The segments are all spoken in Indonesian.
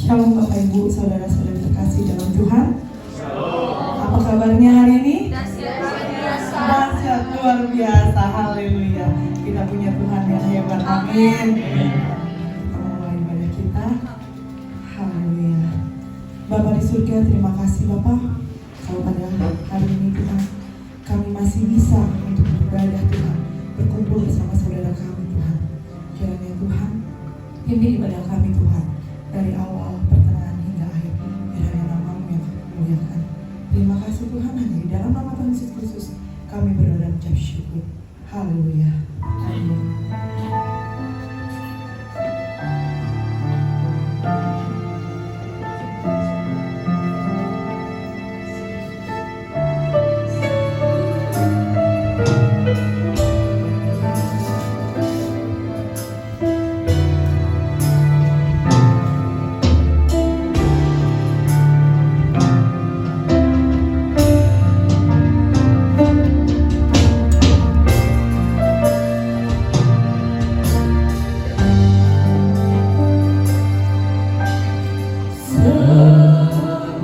Shalom Bapak Ibu, saudara-saudara terkasih dalam Tuhan. Apa kabarnya hari ini? Dahsyat, luar biasa, haleluya. Kita punya Tuhan yang hebat, amin. Kita mulai ibadah kita, haleluya. Bapa di surga, terima kasih Bapak. Kalau pada hari ini Tuhan, kami masih bisa untuk beribadah Tuhan, berkumpul bersama saudara kami Tuhan. Kiranya Tuhan, pimpin ibadah kami Tuhan, dari awal, pertengahan hingga akhir. Kiranya nama-Mu yang kami muliakan. Terima kasih Tuhan, hanya di dalam nama Tuhan Yesus Kristus kami berdoa dan mengucap syukur. Haleluya. Amin.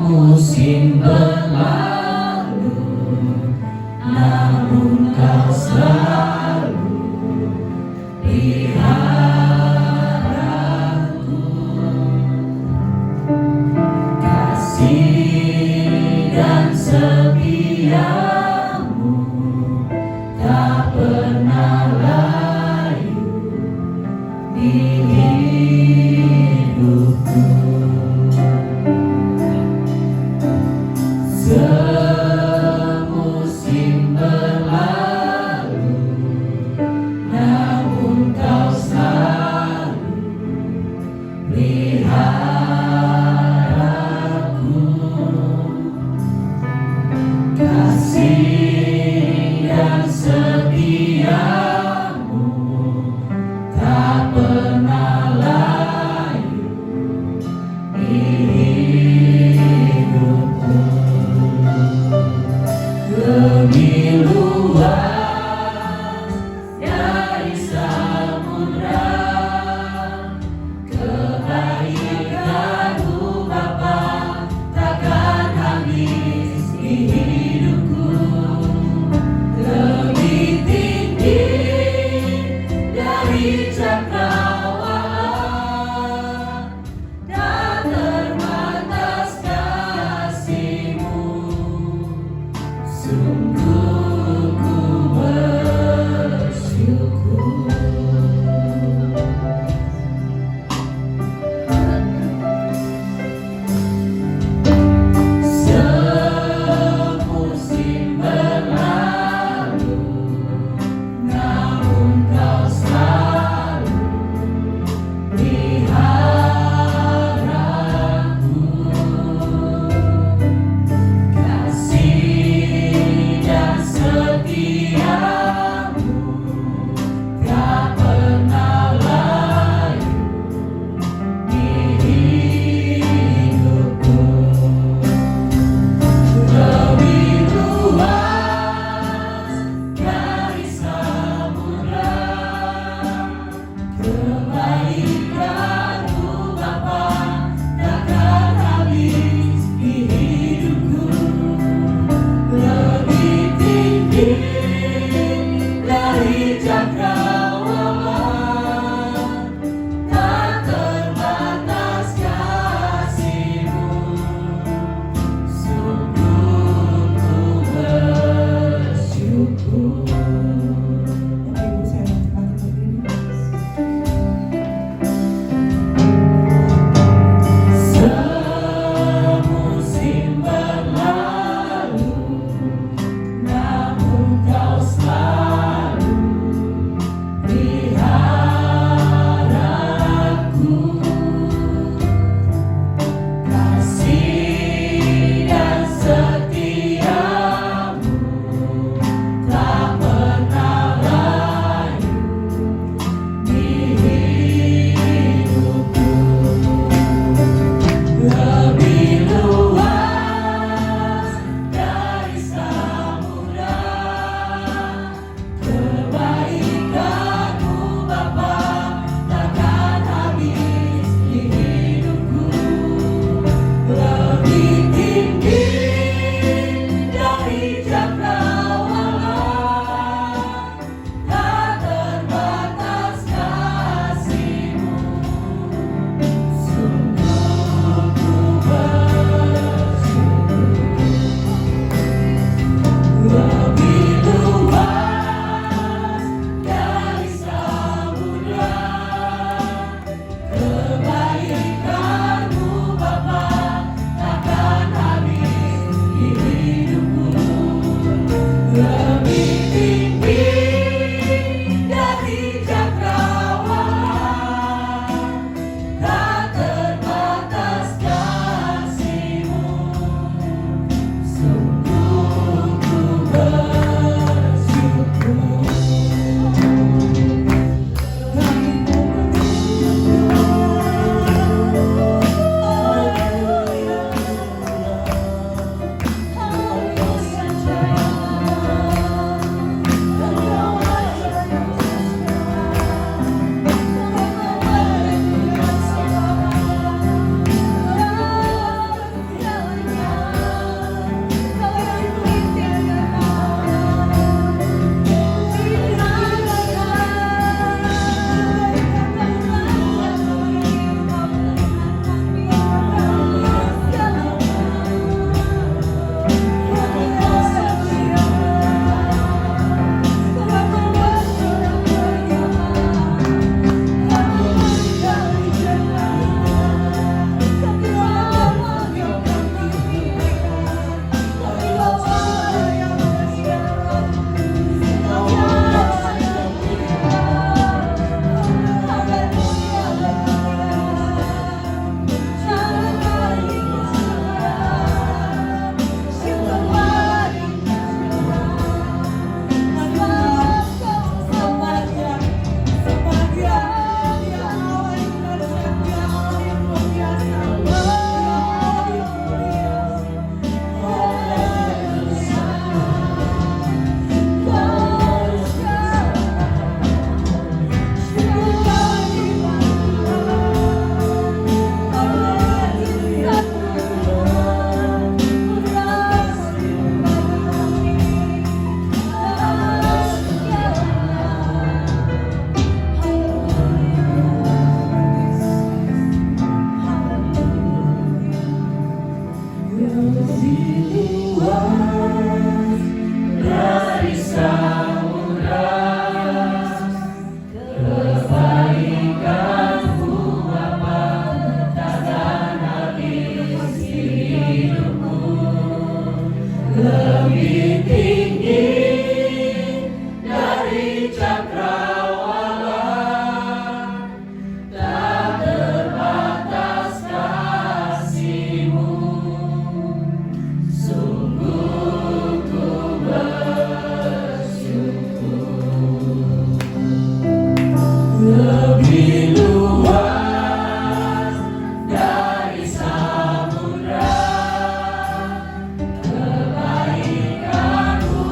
Musim berlalu, namun Kau selalu peliharaku. Kasih dan setiamu tak pernah layu di hidupku. Semusim berlalu, namun Kau selalu peliharaku. Kasih luas dari samudra, kebaikan-Mu Bapa takkan habis hidupku, lebih tinggi dari cakrawala, tak terbatas kasih-Mu. Sungguh ku bersyukur, lebih luas dari samudra, kebaikan-Mu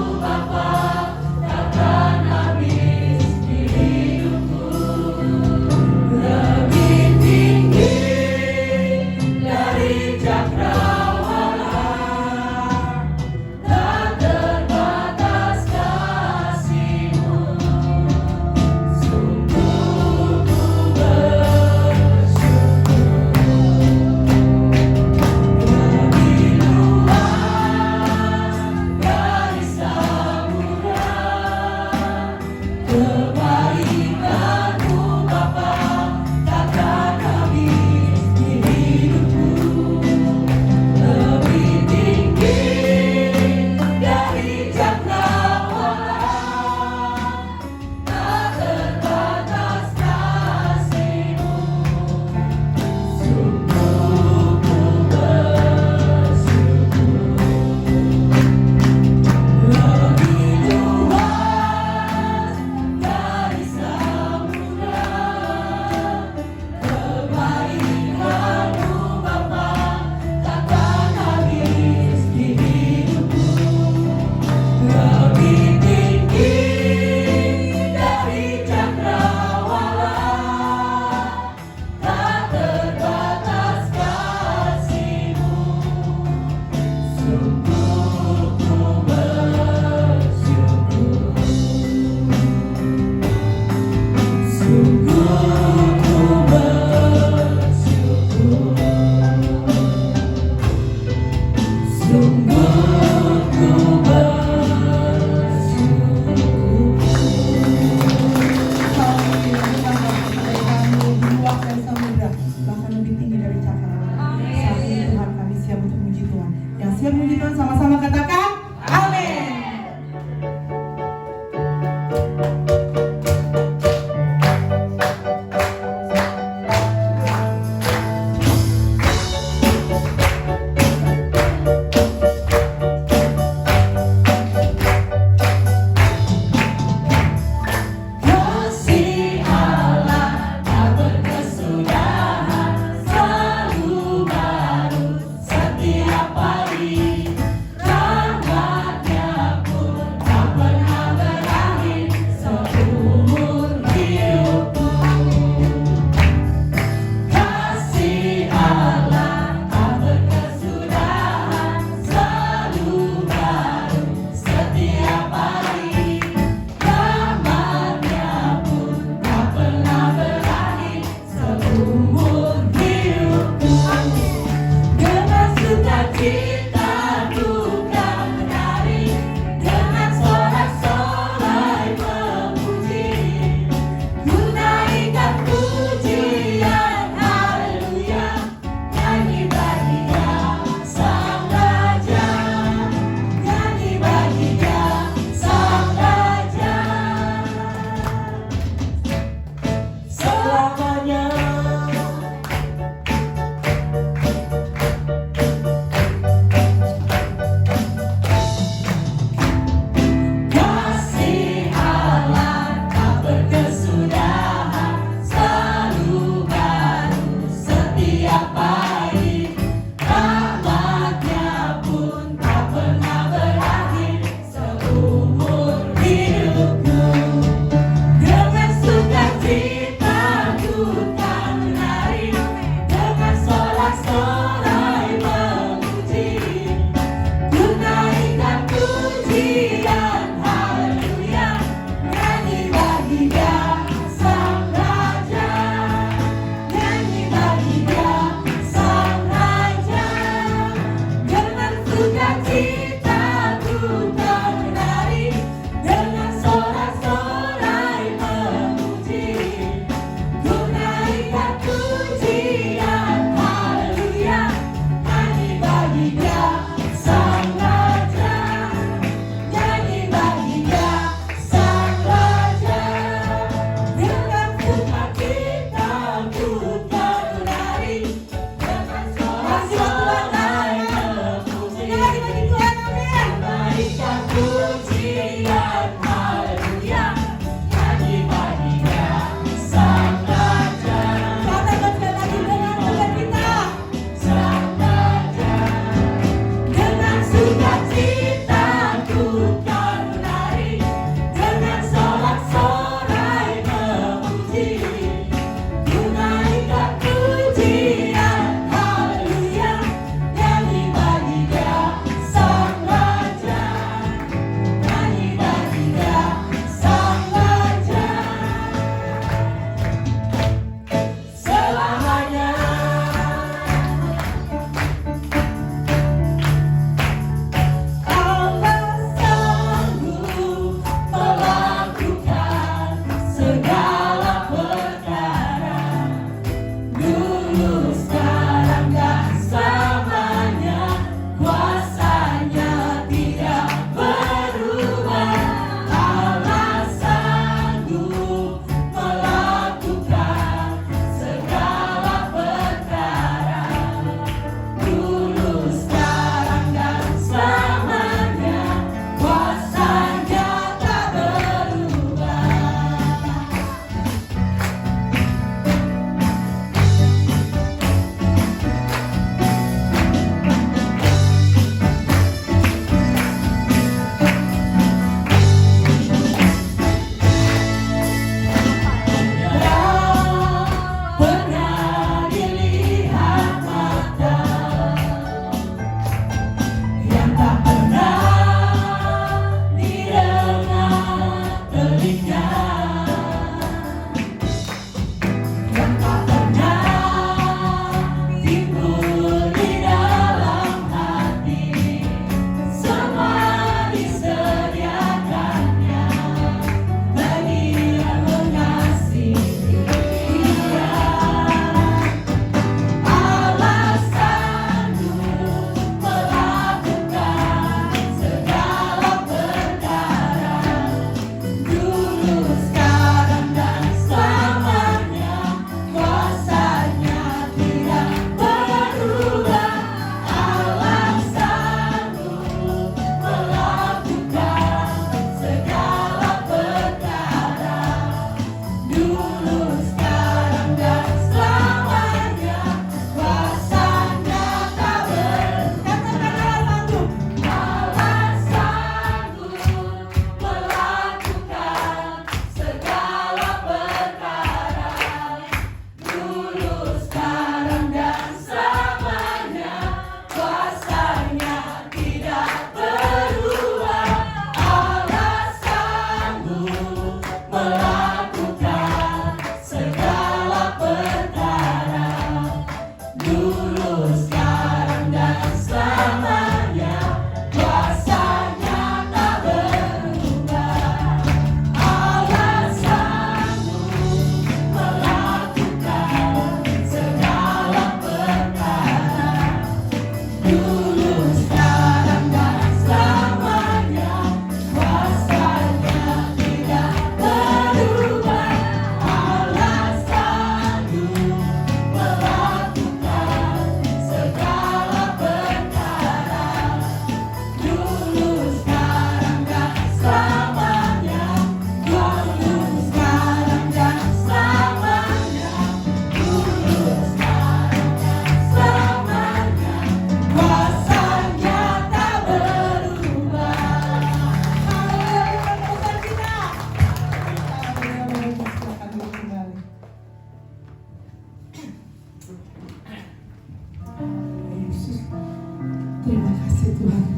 Terima kasih Tuhan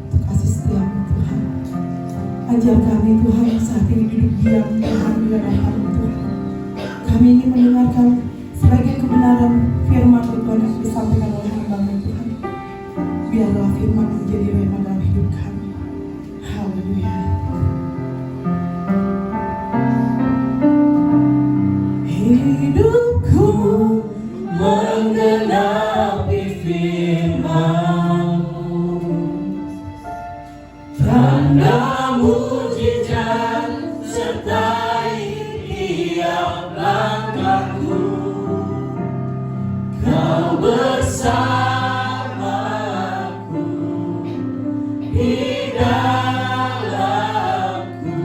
untuk kasih setiamu Tuhan. Ajar kami Tuhan saat ini duduk diam Tuhan di hadapan-Mu Tuhan. Kami ingin mendengarkan sebagian kebenaran firman Tuhan yang disampaikan oleh hamba-Mu Tuhan. Biarlah firman menjadi rema dalam hidup kami. Haleluya. Hidupku menggenapi firman-Mu, tanda mujizat sertai tiap langkahku. Kau bersamaku di dalamku,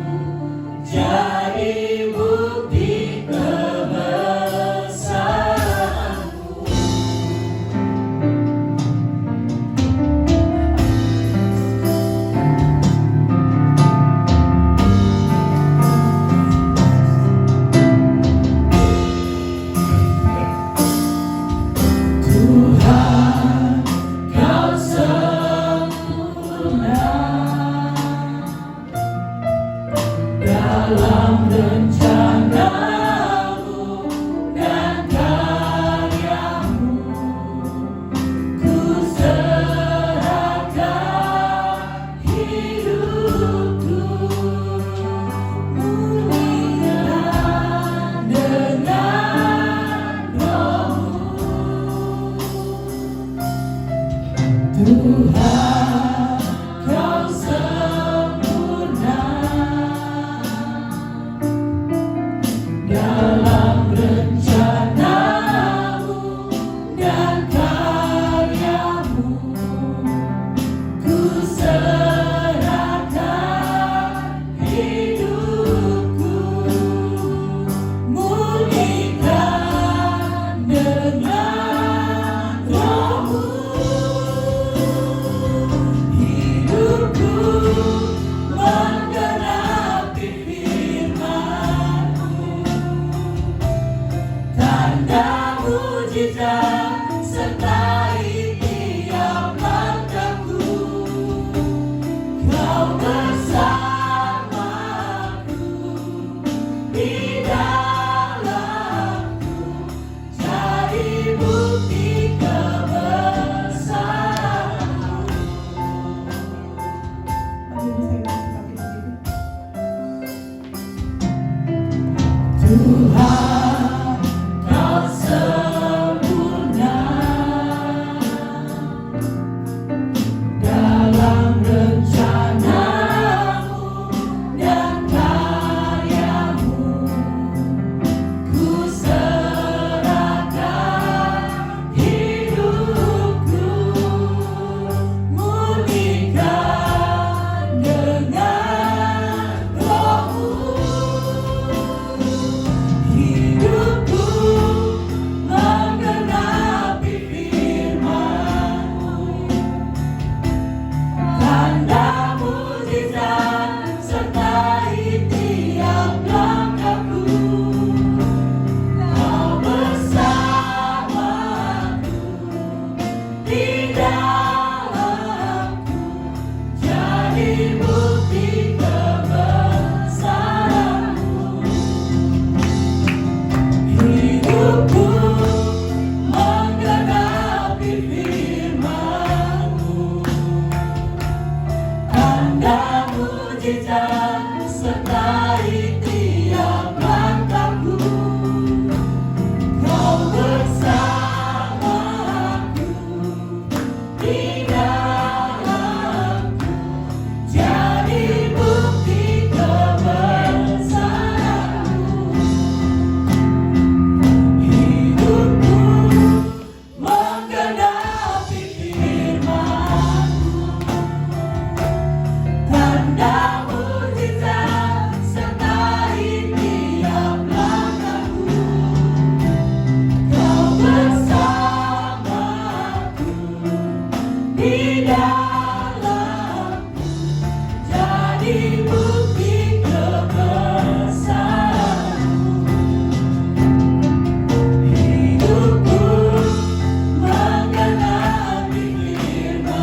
jadi bukti kebesaran-Mu. Tuhan, Kau sempurna dalam rencana-Mu dan karya-Mu. Ku serahkan hidupku, murnikan dengan Roh-Mu. Tuhan, Kau sempurna dalam rencana-Mu dan karya-Mu. Ku serahkan hidupku, murnikan dengan Roh-Mu. Hidupku menggenapi firman-Mu, tanda mujizat sertai tiap langkahku. Kau bersamaku di dalamku, jadi bukti kebesaran-Mu. Tuhan, Kau sempurna dalam rencana-Mu dan karya-Mu. Ku serahkan hidupku, murnikan dengan Roh-Mu. Hidupku menggenapi firman-Mu, tanda mujizat sertai tiap langkahku. Kau bersamaku di dalamku, jadi bukti kebesaran-Mu. Hidupku menggenapi firman-Mu, tanda mujizat sertai tiap langkahku. Kau bersamaku di dalamku, jadi bukti kebesaran-Mu. Hidupku menggenapi firman-Mu, tanda mujizat sertai tiap langkahku. Kau bersamaku di dalamku, jadi bukti kebesaran-Mu. Hidupku menggenapi firman-Mu,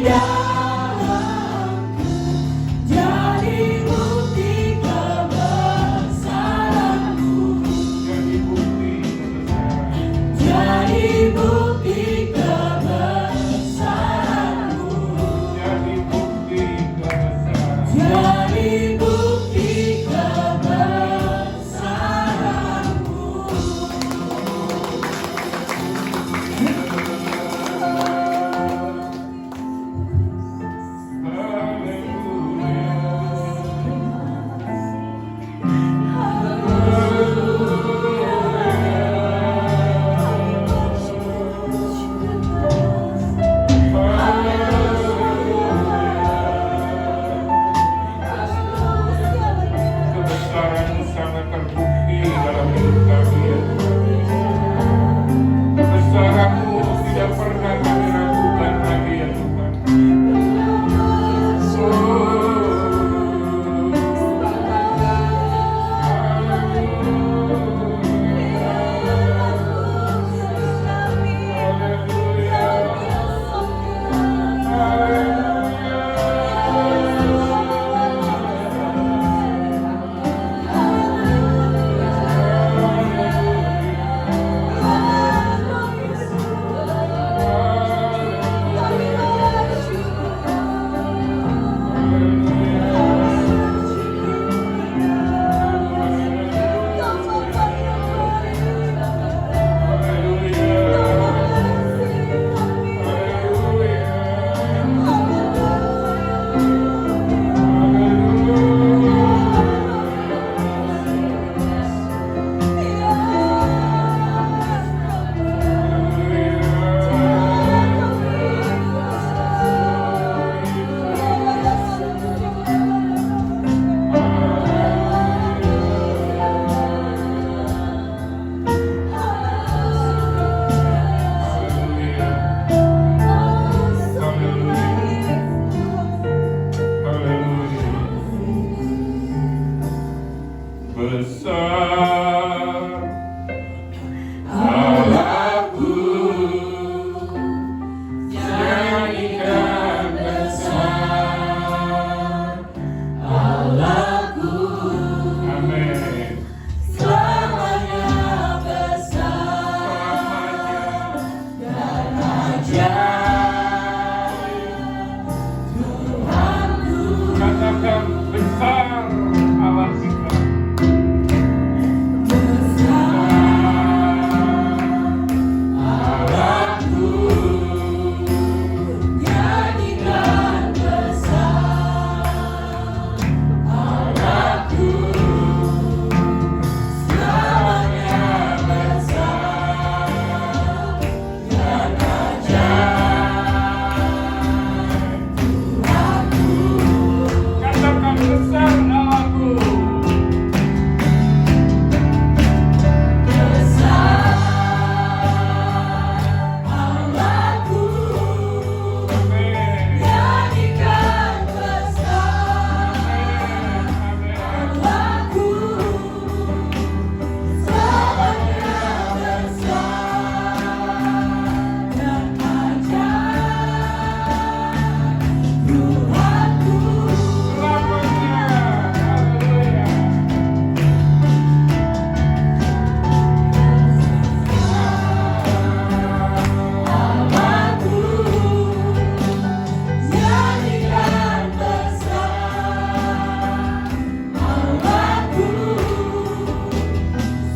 dalamku, jadi bukti kebesaranmu, jadi bukti kebesaran, jadi bukti kebesaranmu, jadi bukti kebesaran, jadi bukti kebesaranmu. Kebesaran-Mu sangat terbukti dalam hidup kami ya Tuhan. Kebesaran-Mu tidak pernah kami ragukan lagi ya Tuhan. Besar Allahku, nyanyikan besar Allahku, Amin. selamanya besar dan ajaib. Tuhanku, Katakan besar Allah kita. Allahku, nyanyikan besar Allahku, selamanya besar dan ajaib. Tuhanku, Katakan besar Allahku. besar Allahku, Amin. nyanyikan besar Amin. Allahku, selamanya besar dan ajaib. Tuhanku, Selamanya. Haleluya. Allahku, nyanyikan besar Allahku,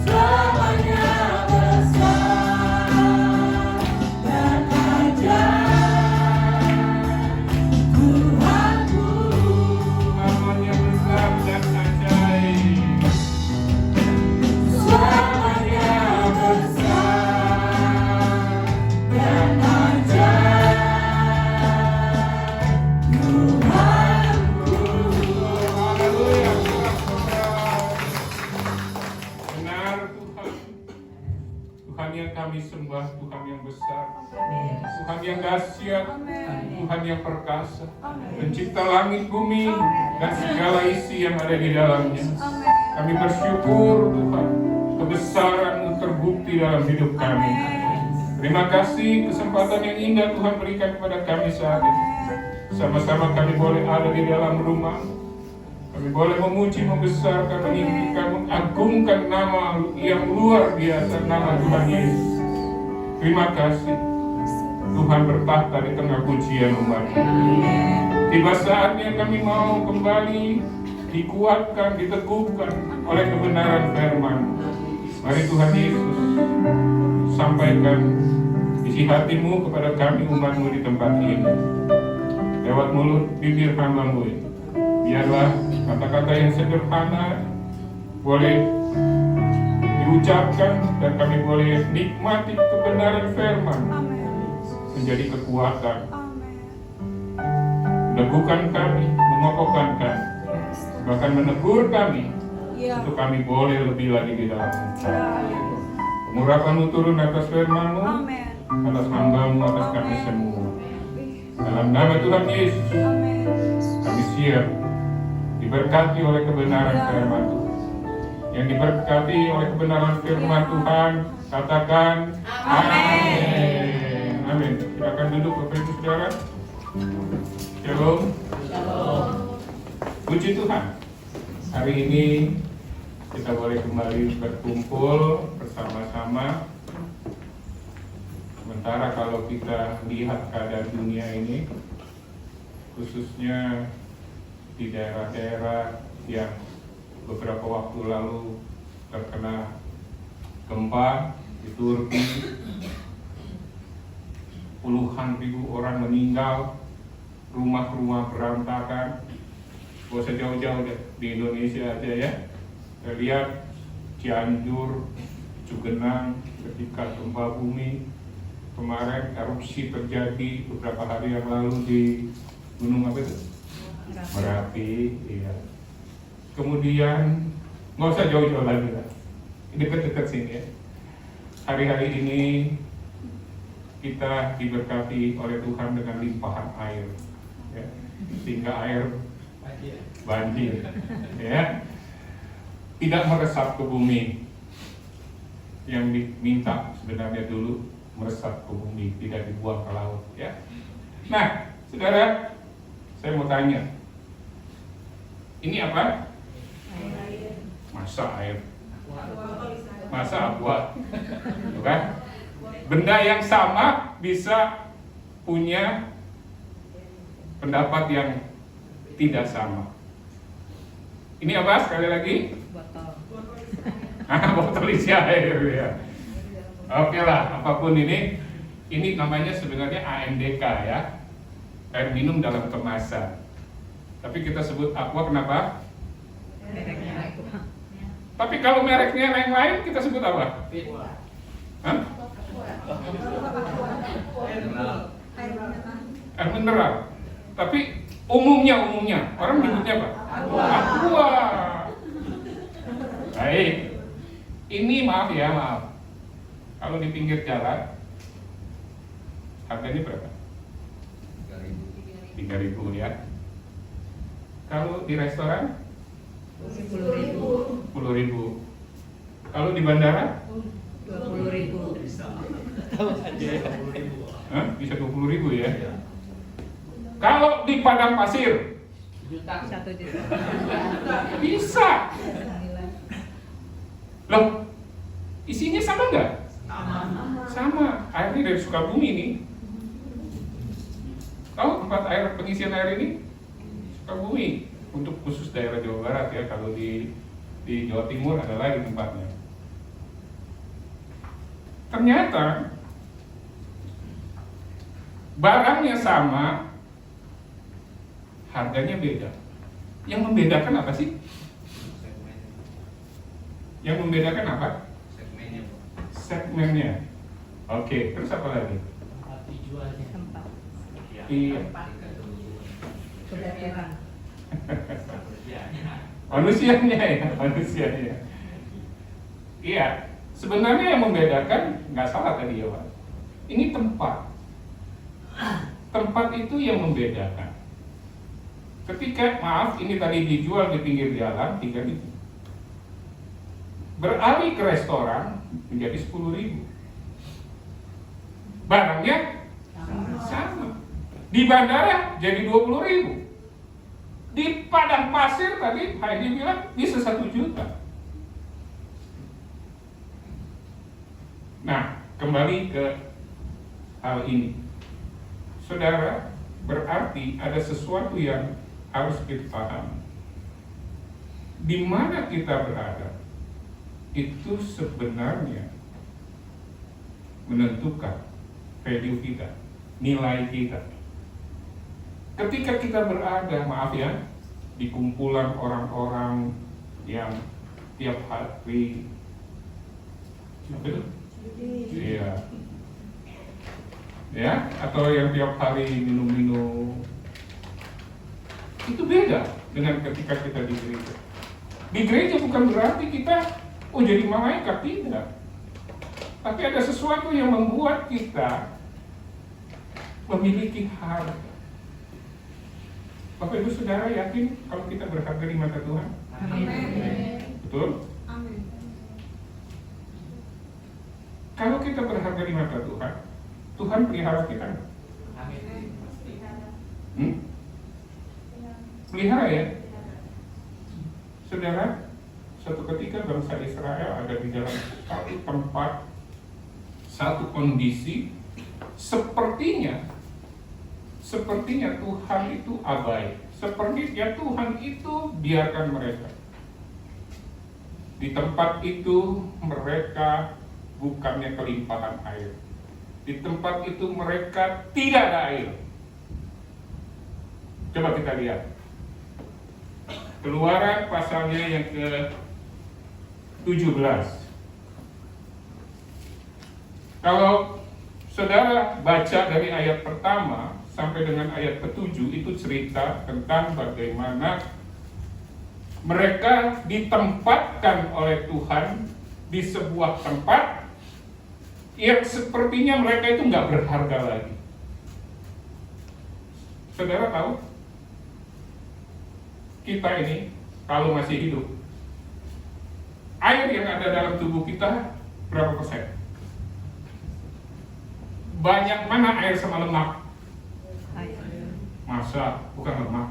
selamanya besar dan ajaib. Tuhanku, Namanya besar dan ajaib. selamanya besar dan ajaib. Tuhanku. Haleluya. Benar Tuhan. Tuhan yang kami sembah, Tuhan yang besar, Tuhan yang dahsyat, Tuhan yang perkasa, pencipta langit bumi dan segala isi yang ada di dalamnya. Kami bersyukur Tuhan, kebesaran-Mu terbukti dalam hidup kami. Terima kasih kesempatan yang indah Tuhan berikan kepada kami saat ini. Sama-sama kami boleh ada di dalam rumah. Kami boleh memuji, membesarkan, meninggikan, mengagungkan nama yang luar biasa, nama Tuhan Yesus. Terima kasih. Tuhan bertahta di tengah pujian umat-Nya. Tiba saatnya kami mau kembali dikuatkan, diteguhkan oleh kebenaran firman. Mari Tuhan Yesus sampaikan isi hati-Mu kepada kami umat-Mu di tempat ini. Lewat mulut bibir hamba-Mu ini. Biarlah kata-kata yang sederhana boleh diucapkan dan kami boleh nikmati kebenaran firman menjadi kekuatan, meneguhkan kami, mengokohkan kami, bahkan menegur kami untuk kami boleh lebih lagi di dalam. Pengurapan-Mu turun atas firman-Mu, atas hamba-Mu, atas kami semua. Dalam nama Tuhan Yesus, kami siap diberkati oleh kebenaran firman Tuhan. Yang diberkati oleh kebenaran firman Tuhan, katakan amin. Amin. Silakan duduk Bapak Ibu Saudara. Shalom. Puji Tuhan. Hari ini kita boleh kembali berkumpul bersama-sama. Sementara kalau kita lihat keadaan dunia ini, khususnya di daerah-daerah yang beberapa waktu lalu terkena gempa di Turki, puluhan ribu orang meninggal, rumah-rumah berantakan. Gak usah jauh-jauh deh, di Indonesia aja ya. Kita lihat Cianjur, Cugenang ketika gempa bumi kemarin, erupsi terjadi beberapa hari yang lalu di gunung apa itu? Merapi, iya. Kemudian nggak usah jauh-jauh lagi lah, dekat-dekat sini ya. Hari-hari ini kita diberkati oleh Tuhan dengan limpahan air, ya. Sehingga air banjir, ya, tidak meresap ke bumi. Yang diminta sebenarnya dulu meresap ke bumi, tidak dibuang ke laut, ya. Nah, saudara, saya mau tanya, ini apa? Masa air, masa aqua, kan? Benda yang sama bisa punya pendapat yang tidak sama. Ini apa sekali lagi? Botol isi air ya. Oke lah, apapun ini namanya sebenarnya AMDK ya, air minum dalam kemasan. Tapi kita sebut aqua kenapa? Tapi kalau mereknya yang lain kita sebut apa? Hah? Air mineral. Tapi umumnya orang menyebutnya apa? Aqua. Baik. Ini maaf. Kalau di pinggir jalan harganya berapa? 3.000 ya. Kalau di restoran 10.000. Kalau di bandara 20.000. Bisa 20.000 ya. Kalau di padang pasir 1 juta. bisa. Loh, isinya sama nggak? Sama. Airnya dari Sukabumi nih. Tahu tempat air pengisian air ini? Sukabumi. Untuk khusus daerah Jawa Barat ya. Kalau di Jawa Timur ada lagi tempatnya. Ternyata barangnya sama, harganya beda. Yang membedakan apa sih? Yang membedakan apa? Segmennya. Oke, terus apa lagi? Tempat. Iya. Kebetulan. Manusianya. Iya, sebenarnya yang membedakan nggak salah tadi ya Pak. Ini tempat. Tempat itu yang membedakan. Ketika ini tadi dijual di pinggir jalan 3.000. Beralih ke restoran menjadi 10.000. Barangnya sama. Di bandara jadi 20.000. Di padang pasir tadi Heidi bilang bisa 1 juta. Nah, kembali ke hal ini. Saudara, berarti ada sesuatu yang harus kita pahami. Di mana kita berada, itu sebenarnya menentukan value kita, nilai kita. Ketika kita berada, maaf ya, di kumpulan orang-orang yang tiap hari, apa itu? Iya, ya, atau yang tiap hari minum-minum, itu beda dengan ketika kita di gereja. Di gereja bukan berarti kita jadi malaikat, tidak. Tapi ada sesuatu yang membuat kita memiliki harga. Bapak Ibu Saudara yakin kalau kita berharga di mata Tuhan? Amin. Betul? Amin. Kalau kita berharga di mata Tuhan, Tuhan pelihara kita nggak? Pelihara ya? Saudara, suatu ketika bangsa Israel ada di dalam satu tempat, satu kondisi, sepertinya Tuhan itu abai, sepertinya Tuhan itu biarkan mereka. Di tempat itu mereka bukannya kelimpahan air, di tempat itu mereka tidak ada air. Coba kita lihat Keluaran pasalnya yang ke-17. Kalau saudara baca dari ayat pertama sampai dengan ayat ke-7, itu cerita tentang bagaimana mereka ditempatkan oleh Tuhan di sebuah tempat yang sepertinya mereka itu nggak berharga lagi. Saudara tahu, kita ini kalau masih hidup, air yang ada dalam tubuh kita berapa persen? Banyak mana air sama lemak? Masa bukan lemak?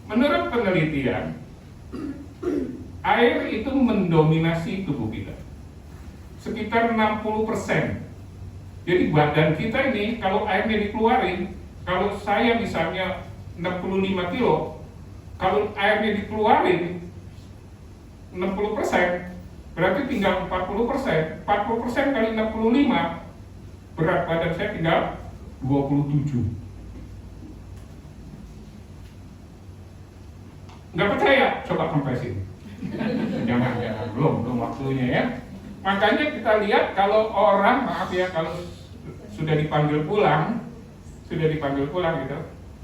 Menurut penelitian, air itu mendominasi tubuh kita sekitar 60%. Jadi badan kita ini kalau airnya dikeluarin, kalau saya misalnya 65 kilo, kalau airnya dikeluarin 60%, berarti tinggal 40%. 40% kali 65, berat badan saya tinggal 27. Nggak percaya? Coba kompresin. Jangan, belum waktunya ya. Makanya kita lihat kalau orang, maaf ya, kalau sudah dipanggil pulang gitu,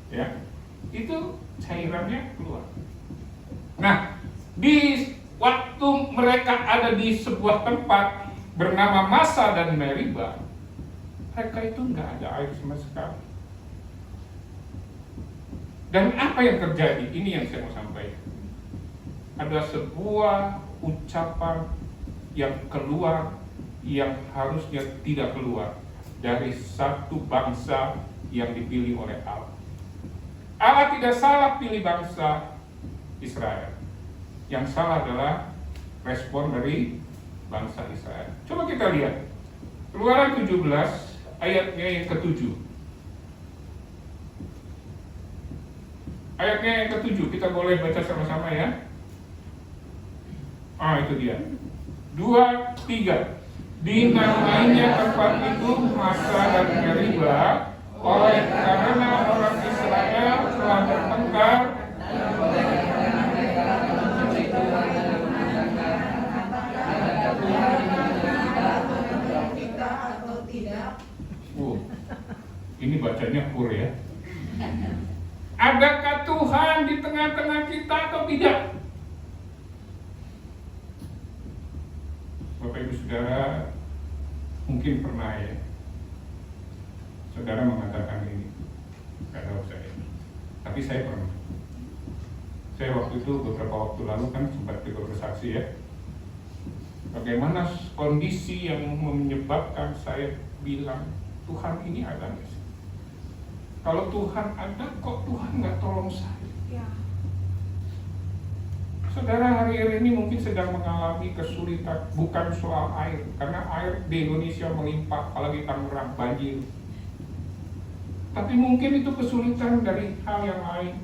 ya, itu cairannya keluar. Nah, di waktu mereka ada di sebuah tempat bernama Masa dan Meriba, mereka itu nggak ada air sama sekali. Dan apa yang terjadi? Ini yang saya mau sampaikan. Ada sebuah ucapan yang keluar yang harusnya tidak keluar dari satu bangsa yang dipilih oleh Allah. Allah tidak salah pilih bangsa Israel. Yang salah adalah respon dari bangsa Israel. Coba kita lihat Keluaran 17 ayatnya yang ke-7. Ayatnya yang ke-7 kita boleh baca sama-sama ya. Itu dia. 2, 3. Dinamainya tempat itu Masa dan Meriba oleh karena orang Israel telah bertengkar ini bacanya pur ya. Adakah Tuhan di tengah-tengah kita atau tidak? Bapak Ibu Saudara mungkin pernah ya, saudara mengatakan ini, nggak tahu saya, tapi saya pernah. Saya waktu itu beberapa waktu lalu kan sempat juga bersaksi ya. Bagaimana kondisi yang menyebabkan saya bilang, Tuhan ini ada nggak sih? Kalau Tuhan ada, kok Tuhan nggak tolong saya? Saudara hari ini mungkin sedang mengalami kesulitan, bukan soal air, karena air di Indonesia melimpah, apalagi Tangerang banjir. Tapi mungkin itu kesulitan dari hal yang lain,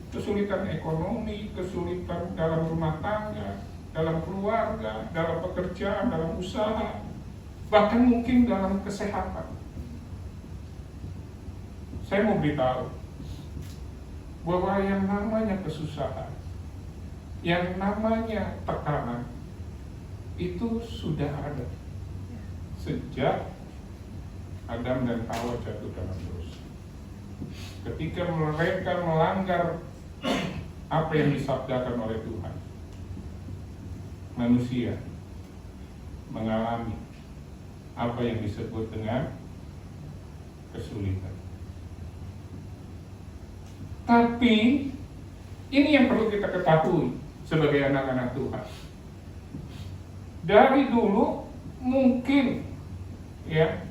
kesulitan ekonomi, kesulitan dalam rumah tangga, dalam keluarga, dalam pekerjaan, dalam usaha, bahkan mungkin dalam kesehatan. Saya mau beritahu bahwa yang namanya kesusahan, yang namanya tekanan itu sudah ada sejak Adam dan Hawa jatuh dalam dosa. Ketika mereka melanggar apa yang disabdakan oleh Tuhan, manusia mengalami apa yang disebut dengan kesulitan. Tapi ini yang perlu kita ketahui sebagai anak-anak Tuhan. Dari dulu mungkin ya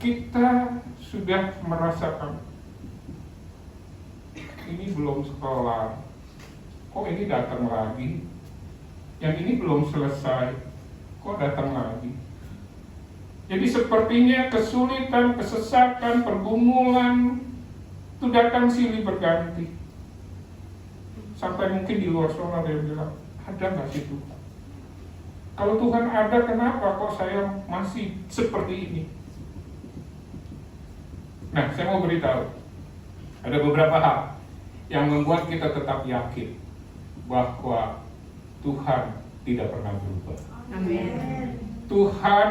kita sudah merasakan ini belum sekolah, kok ini datang lagi, yang ini belum selesai, kok datang lagi. Jadi sepertinya kesulitan, kesesatan, pergumulan itu datang silih berganti. Sampai mungkin di luar sana dia bilang, ada nggak sih Tuhan? Kalau Tuhan ada, kenapa kok saya masih seperti ini? Nah, saya mau beritahu, ada beberapa hal yang membuat kita tetap yakin bahwa Tuhan tidak pernah berubah. Amin. Tuhan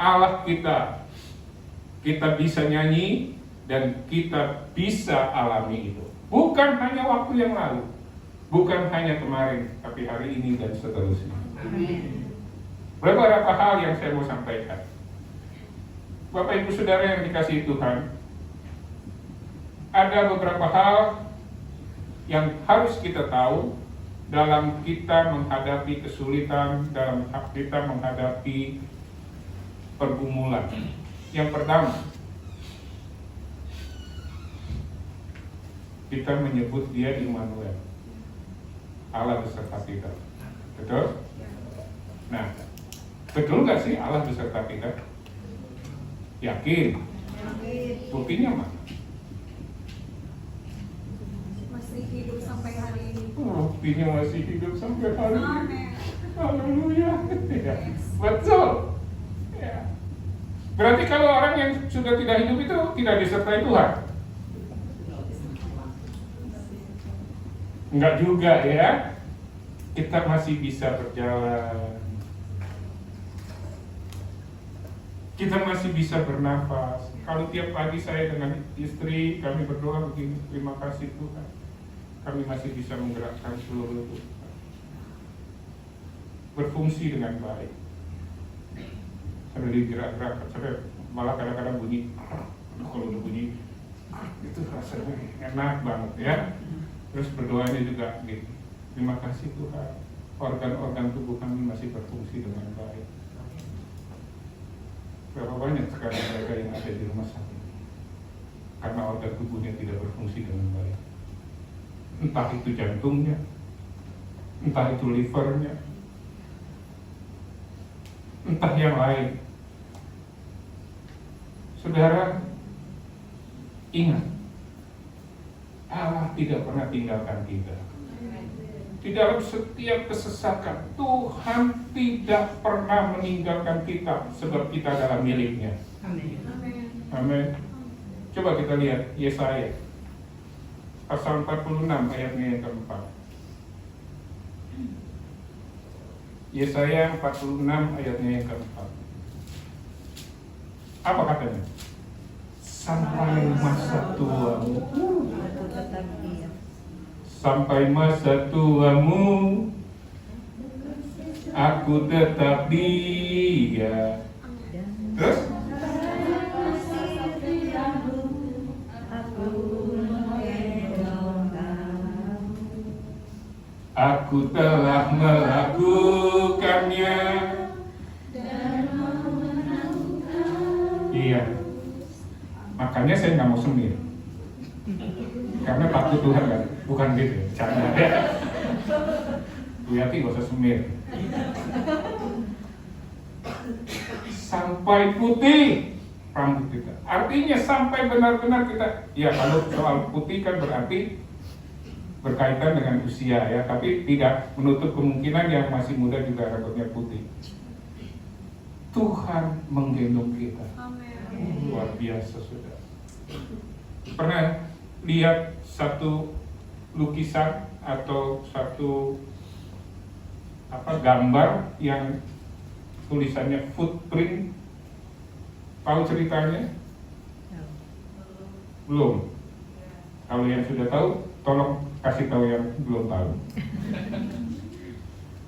Allah kita bisa nyanyi dan kita bisa alami itu. Bukan hanya waktu yang lalu, bukan hanya kemarin, tapi hari ini dan seterusnya. Amin. Beberapa hal yang saya mau sampaikan. Bapak Ibu Saudara yang dikasihi Tuhan, ada beberapa hal yang harus kita tahu dalam kita menghadapi kesulitan, dalam kita menghadapi pergumulan. Yang pertama, kita menyebut dia Immanuel, Allah beserta kita. Betul? Nah, betul nggak sih Allah beserta kita? Yakin? Buktinya mana? Masih hidup sampai hari ini. Buktinya masih hidup sampai hari ini. Amin. Haleluya. Ya, betul. Ya. Berarti kalau orang yang sudah tidak hidup itu tidak disertai Tuhan? Enggak juga ya. Kita masih bisa berjalan. Kita masih bisa bernafas. Kalau tiap pagi saya dengan istri kami berdoa begini, terima kasih Tuhan, kami masih bisa menggerakkan seluruh tubuh, berfungsi dengan baik. Sambil digerak-gerak, sampai malah kadang-kadang bunyi. Kalau udah bunyi, itu rasanya enak banget ya. Terus berdoanya juga gitu. Terima kasih Tuhan, organ-organ tubuh kami masih berfungsi dengan baik. Berapa banyak sekarang mereka yang ada di rumah sakit karena organ tubuhnya tidak berfungsi dengan baik. Entah itu jantungnya, entah itu livernya, entah yang lain. Saudara, ingat, Allah tidak pernah tinggalkan kita. Di dalam setiap kesesakan, Tuhan tidak pernah meninggalkan kita sebab kita adalah miliknya. Amin. Amin. Coba kita lihat Yesaya pasal 46 ayatnya yang keempat. Yesaya 46 ayatnya yang keempat. Apa katanya? Sampai masa tuamu, Aku tetap dia. sampai masa tuamu, aku tetap dia. Terus? Aku Aku telah melakukannya. Iya. Makanya saya nggak mau semir. Karena takut Tuhan kan. Bukan gitu ya, canda ya. Bu Yati gak usah semir. Sampai putih rambut kita. Artinya sampai benar-benar kita, ya kalau soal putih kan berarti berkaitan dengan usia ya, tapi tidak menutup kemungkinan yang masih muda juga rambutnya putih. Tuhan menggendong kita. Amin. Luar biasa, saudara. Pernah lihat satu lukisan atau satu gambar yang tulisannya footprint? Tahu ceritanya? Belum. Kalau yang sudah tahu, tolong kasih tahu yang belum tahu.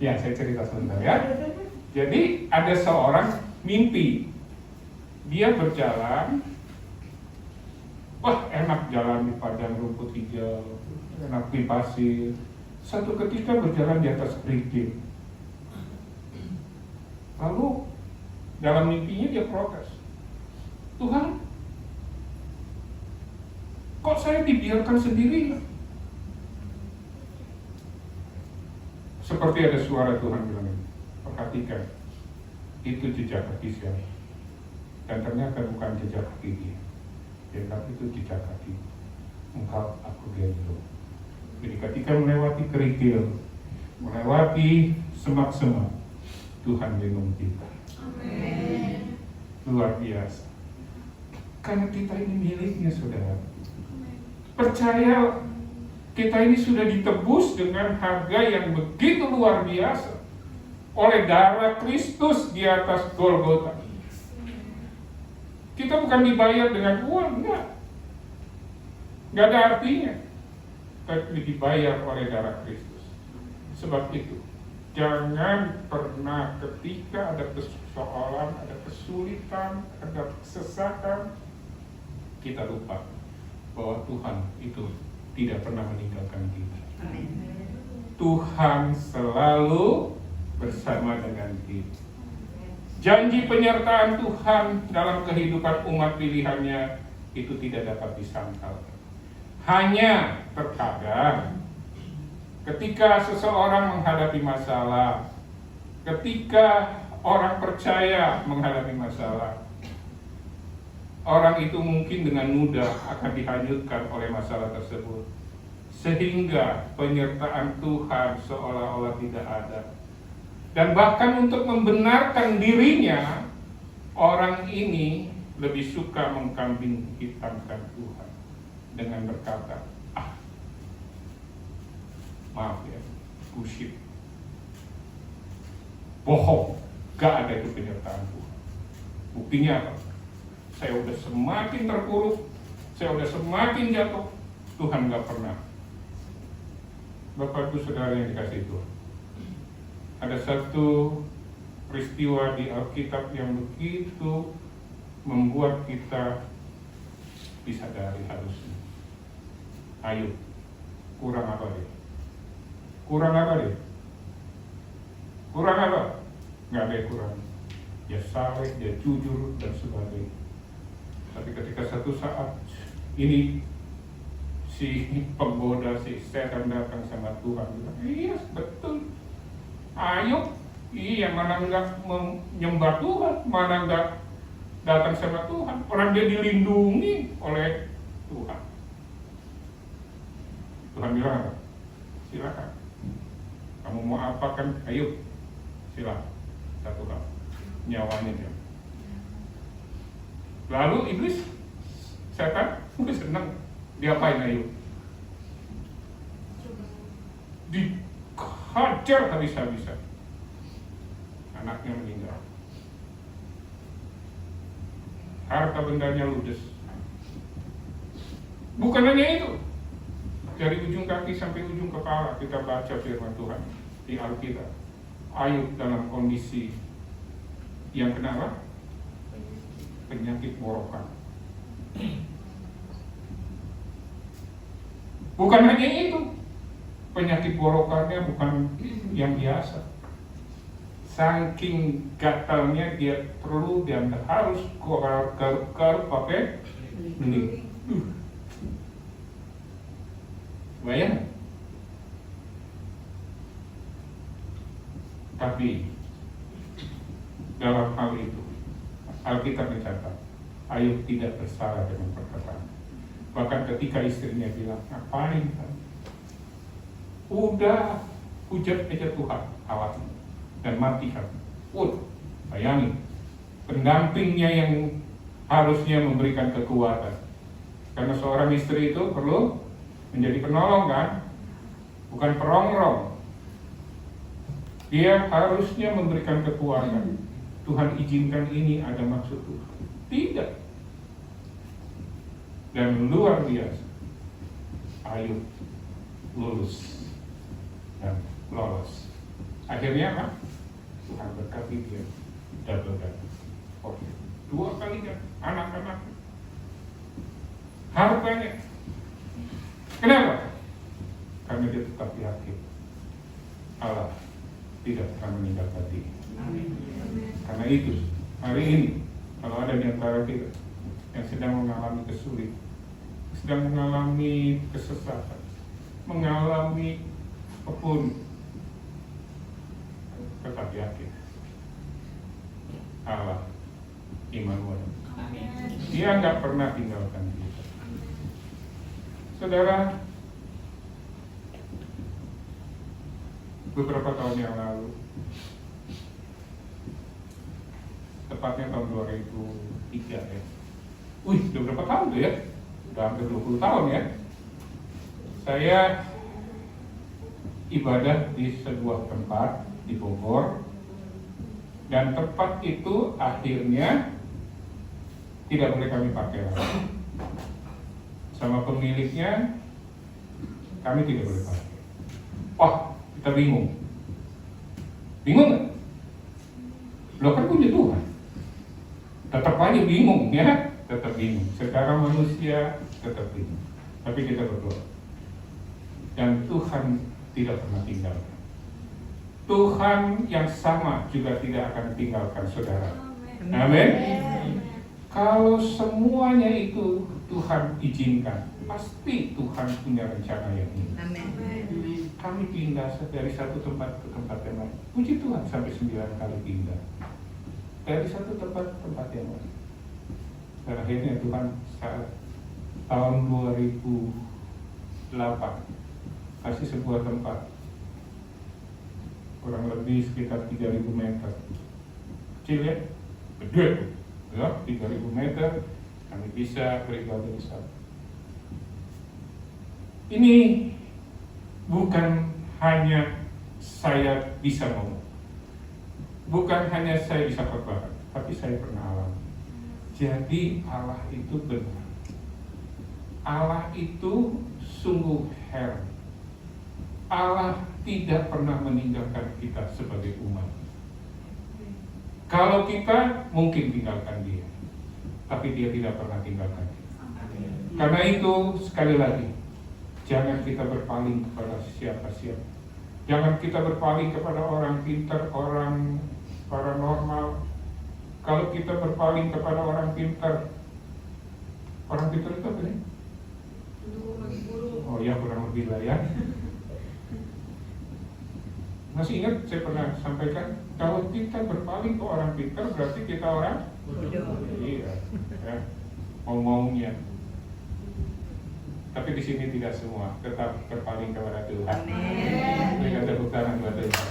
Ya, saya cerita sebentar ya. Jadi ada seorang mimpi. Dia berjalan. Wah, enak jalan di padang rumput hijau, enak di pasir. Satu ketika berjalan di atas kerikil. Lalu dalam mimpinya dia protes. Tuhan, kok saya dibiarkan sendiri? Seperti ada suara Tuhan bilang, perhatikan, itu jejak kaki saya. Dan ternyata bukan jejak kaki dia. Tapi itu jejak kaki. Engkau aku gendong. Jadi ketika melewati kerikil, melewati semak-semak, Tuhan gendong kita. Amin. Luar biasa. Karena kita ini miliknya, saudara. Percaya kita ini sudah ditebus dengan harga yang begitu luar biasa oleh darah Kristus di atas Golgota. Kita bukan dibayar dengan uang, enggak ada artinya, tapi dibayar oleh darah Kristus. Sebab itu, jangan pernah ketika ada persoalan, ada kesulitan, ada kesesakan, kita lupa bahwa Tuhan itu tidak pernah meninggalkan kita. Tuhan selalu bersama dengan kita. Janji penyertaan Tuhan dalam kehidupan umat pilihannya itu tidak dapat disangkal. Hanya terkadang ketika seseorang menghadapi masalah, ketika orang percaya menghadapi masalah, orang itu mungkin dengan mudah akan dihanyutkan oleh masalah tersebut, sehingga penyertaan Tuhan seolah-olah tidak ada. Dan bahkan untuk membenarkan dirinya, orang ini lebih suka mengkambing hitamkan Tuhan dengan berkata, maaf ya, bullshit, bohong, gak ada itu penyertaan Tuhan. Buktinya apa? Saya udah semakin terpuruk, saya udah semakin jatuh, Tuhan gak pernah. Bapak Ibu Saudara yang dikasihi Tuhan, ada satu peristiwa di Alkitab yang begitu membuat kita disadari harusnya. Ayo, kurang apa deh? Kurang apa deh? Kurang apa? Nggak ada yang kurang. Dia saleh, dia jujur, dan sebagainya. Tapi ketika satu saat ini si penggoda, si setan datang sama Tuhan, bilang, iya betul. Ayo, iya mana enggak menyembah Tuhan, mana enggak datang sama Tuhan. Orang dia dilindungi oleh Tuhan. Tuhan bilang apa? Silakan. Kamu mau apa kan? Ayo, silakan. Satu hal, nyawanya dia. Lalu iblis, setan, udah senang. Diapain ayo? Hajar habis-habisan. Anaknya meninggal. Harta bendanya ludes. Bukan hanya itu. Dari ujung kaki sampai ujung kepala kita baca firman Tuhan di Alkitab. Ayub dalam kondisi yang kenapa? Penyakit borokan. Bukan hanya itu. penyakit borokannya bukan yang biasa. Saking gatalnya dia perlu dan harus garuk-garuk pakai beling. Bayang. Tapi dalam hal itu Alkitab mencatat Ayub tidak bersalah dengan perkataan. Bahkan ketika istrinya bilang, ngapain kan? Udah hujat aja Tuhan Allah dan mati kan. Bayangin, pendampingnya yang harusnya memberikan kekuatan. Karena seorang istri itu perlu menjadi penolong kan, bukan perongrong. Dia harusnya memberikan kekuatan. Tuhan izinkan ini ada maksud Tuhan. Tidak. Dan luar biasa, Ayub lulus dan lolos. Akhirnya apa? Tuhan berkati dia double-double. Oke. 2 kali kan anak-anak, hartanya. Kenapa? Karena dia tetap yakin Allah tidak akan meninggalkan dia. Karena itu hari ini kalau ada di antara kita yang sedang mengalami kesulitan, sedang mengalami kesesatan, mengalami apapun, tetap yakin Allah Immanuel. Dia nggak pernah tinggalkan kita. Saudara, beberapa tahun yang lalu, tepatnya tahun 2003 ya. Udah berapa tahun tuh ya? Udah hampir 20 tahun ya. Saya ibadah di sebuah tempat di Bogor, dan tempat itu akhirnya tidak boleh kami pakai lagi. Sama pemiliknya kami tidak boleh pakai. Wah, kita bingung. Bingung nggak? Lo kan punya Tuhan. Tetap aja bingung ya, tetap bingung. Sekarang manusia tetap bingung. Tapi kita berdoa. Dan Tuhan tidak pernah tinggalkan. Tuhan yang sama juga tidak akan tinggalkan saudara. Amin. Kalau semuanya itu Tuhan izinkan, pasti Tuhan punya rencana yang ini. Kami pindah dari satu tempat ke tempat yang lain. Puji Tuhan sampai 9 kali pindah. Dari satu tempat ke tempat yang lain. Dan akhirnya Tuhan saat tahun 2008 kasih sebuah tempat kurang lebih sekitar 3.000 meter. Kecil ya? Gede ya, 3.000 meter kami bisa beribadah di sana. Ini bukan hanya saya bisa ngomong, bukan hanya saya bisa khotbah, tapi saya pernah alami. Jadi Allah itu benar. Allah itu sungguh heran. Allah tidak pernah meninggalkan kita sebagai umat. Kalau kita mungkin tinggalkan dia, tapi dia tidak pernah tinggalkan kita. Karena itu sekali lagi, jangan kita berpaling kepada siapa-siapa. Jangan kita berpaling kepada orang pintar, orang paranormal. Kalau kita berpaling kepada orang pintar itu apa nih? Oh ya, kurang lebih lah ya. Masih ingat saya pernah sampaikan, kalau kita berpaling ke orang pintar berarti kita orang bodoh. Iya, ya. Ngomongnya. Tapi di sini tidak semua, tetap berpaling kepada Tuhan. Berikan tepuk tangan buat Tuhan.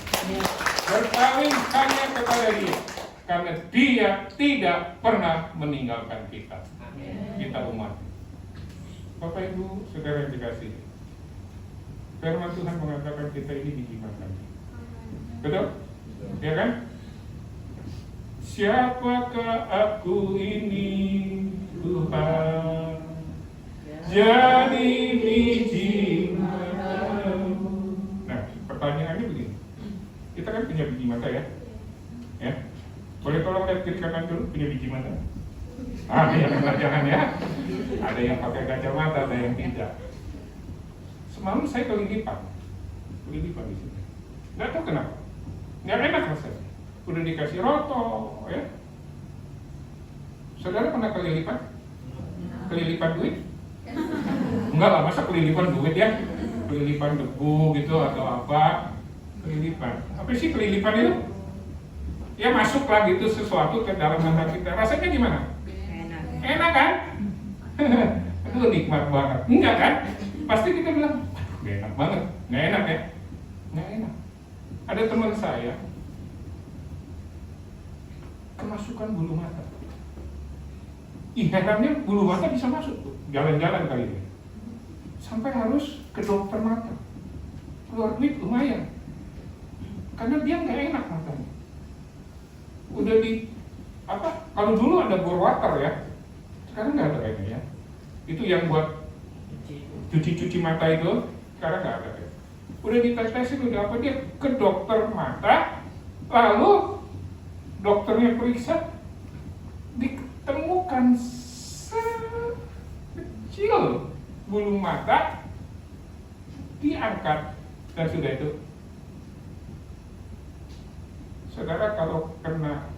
Berpaling hanya kepada Dia, karena Dia tidak pernah meninggalkan kita. Kita umat. Bapak Ibu, saudara yang dikasihi, firman Tuhan mengatakan kita ini dijimatkan. Betul? Ya kan? Siapakah aku ini, Tuhan? Jadi biji matamu. Nah, pertanyaannya begini. Kita kan punya biji mata ya? Ya? Boleh tolong lihat kiri kanan dulu, punya biji mata? Jangan ya. Ada yang pakai kacamata, ada yang tidak. Semalam saya keliling lipat. kelilipan di sini. Nggak tahu kenapa. Nggak enak rasanya. Udah dikasih roto, ya. Saudara pernah kelilipan? Kelilipan duit? Enggak lah, masa kelilipan duit ya? Kelilipan debu gitu atau apa? Kelilipan. Apa sih kelilipan itu? Ya masuklah gitu sesuatu ke dalam mata kita. Rasanya gimana? Enak. Enak kan? Aduh nikmat banget. Enggak kan? Pasti kita bilang, aduh gak enak banget. Gak enak ya? Gak enak. Ada teman saya kemasukan bulu mata. Ih, herannya bulu mata bisa masuk tuh, jalan-jalan kali ini. Sampai harus ke dokter mata. Keluar duit lumayan. Karena dia nggak enak matanya. Udah di apa? Kalau dulu ada bore water ya, sekarang nggak ada kayaknya ya. Itu yang buat cuci-cuci mata itu, sekarang nggak ada ya. Udah ditetesin, udah apa, dia ke dokter mata, lalu dokternya periksa, ditemukan kecil bulu mata, diangkat, dan sudah itu. Saudara kalau kena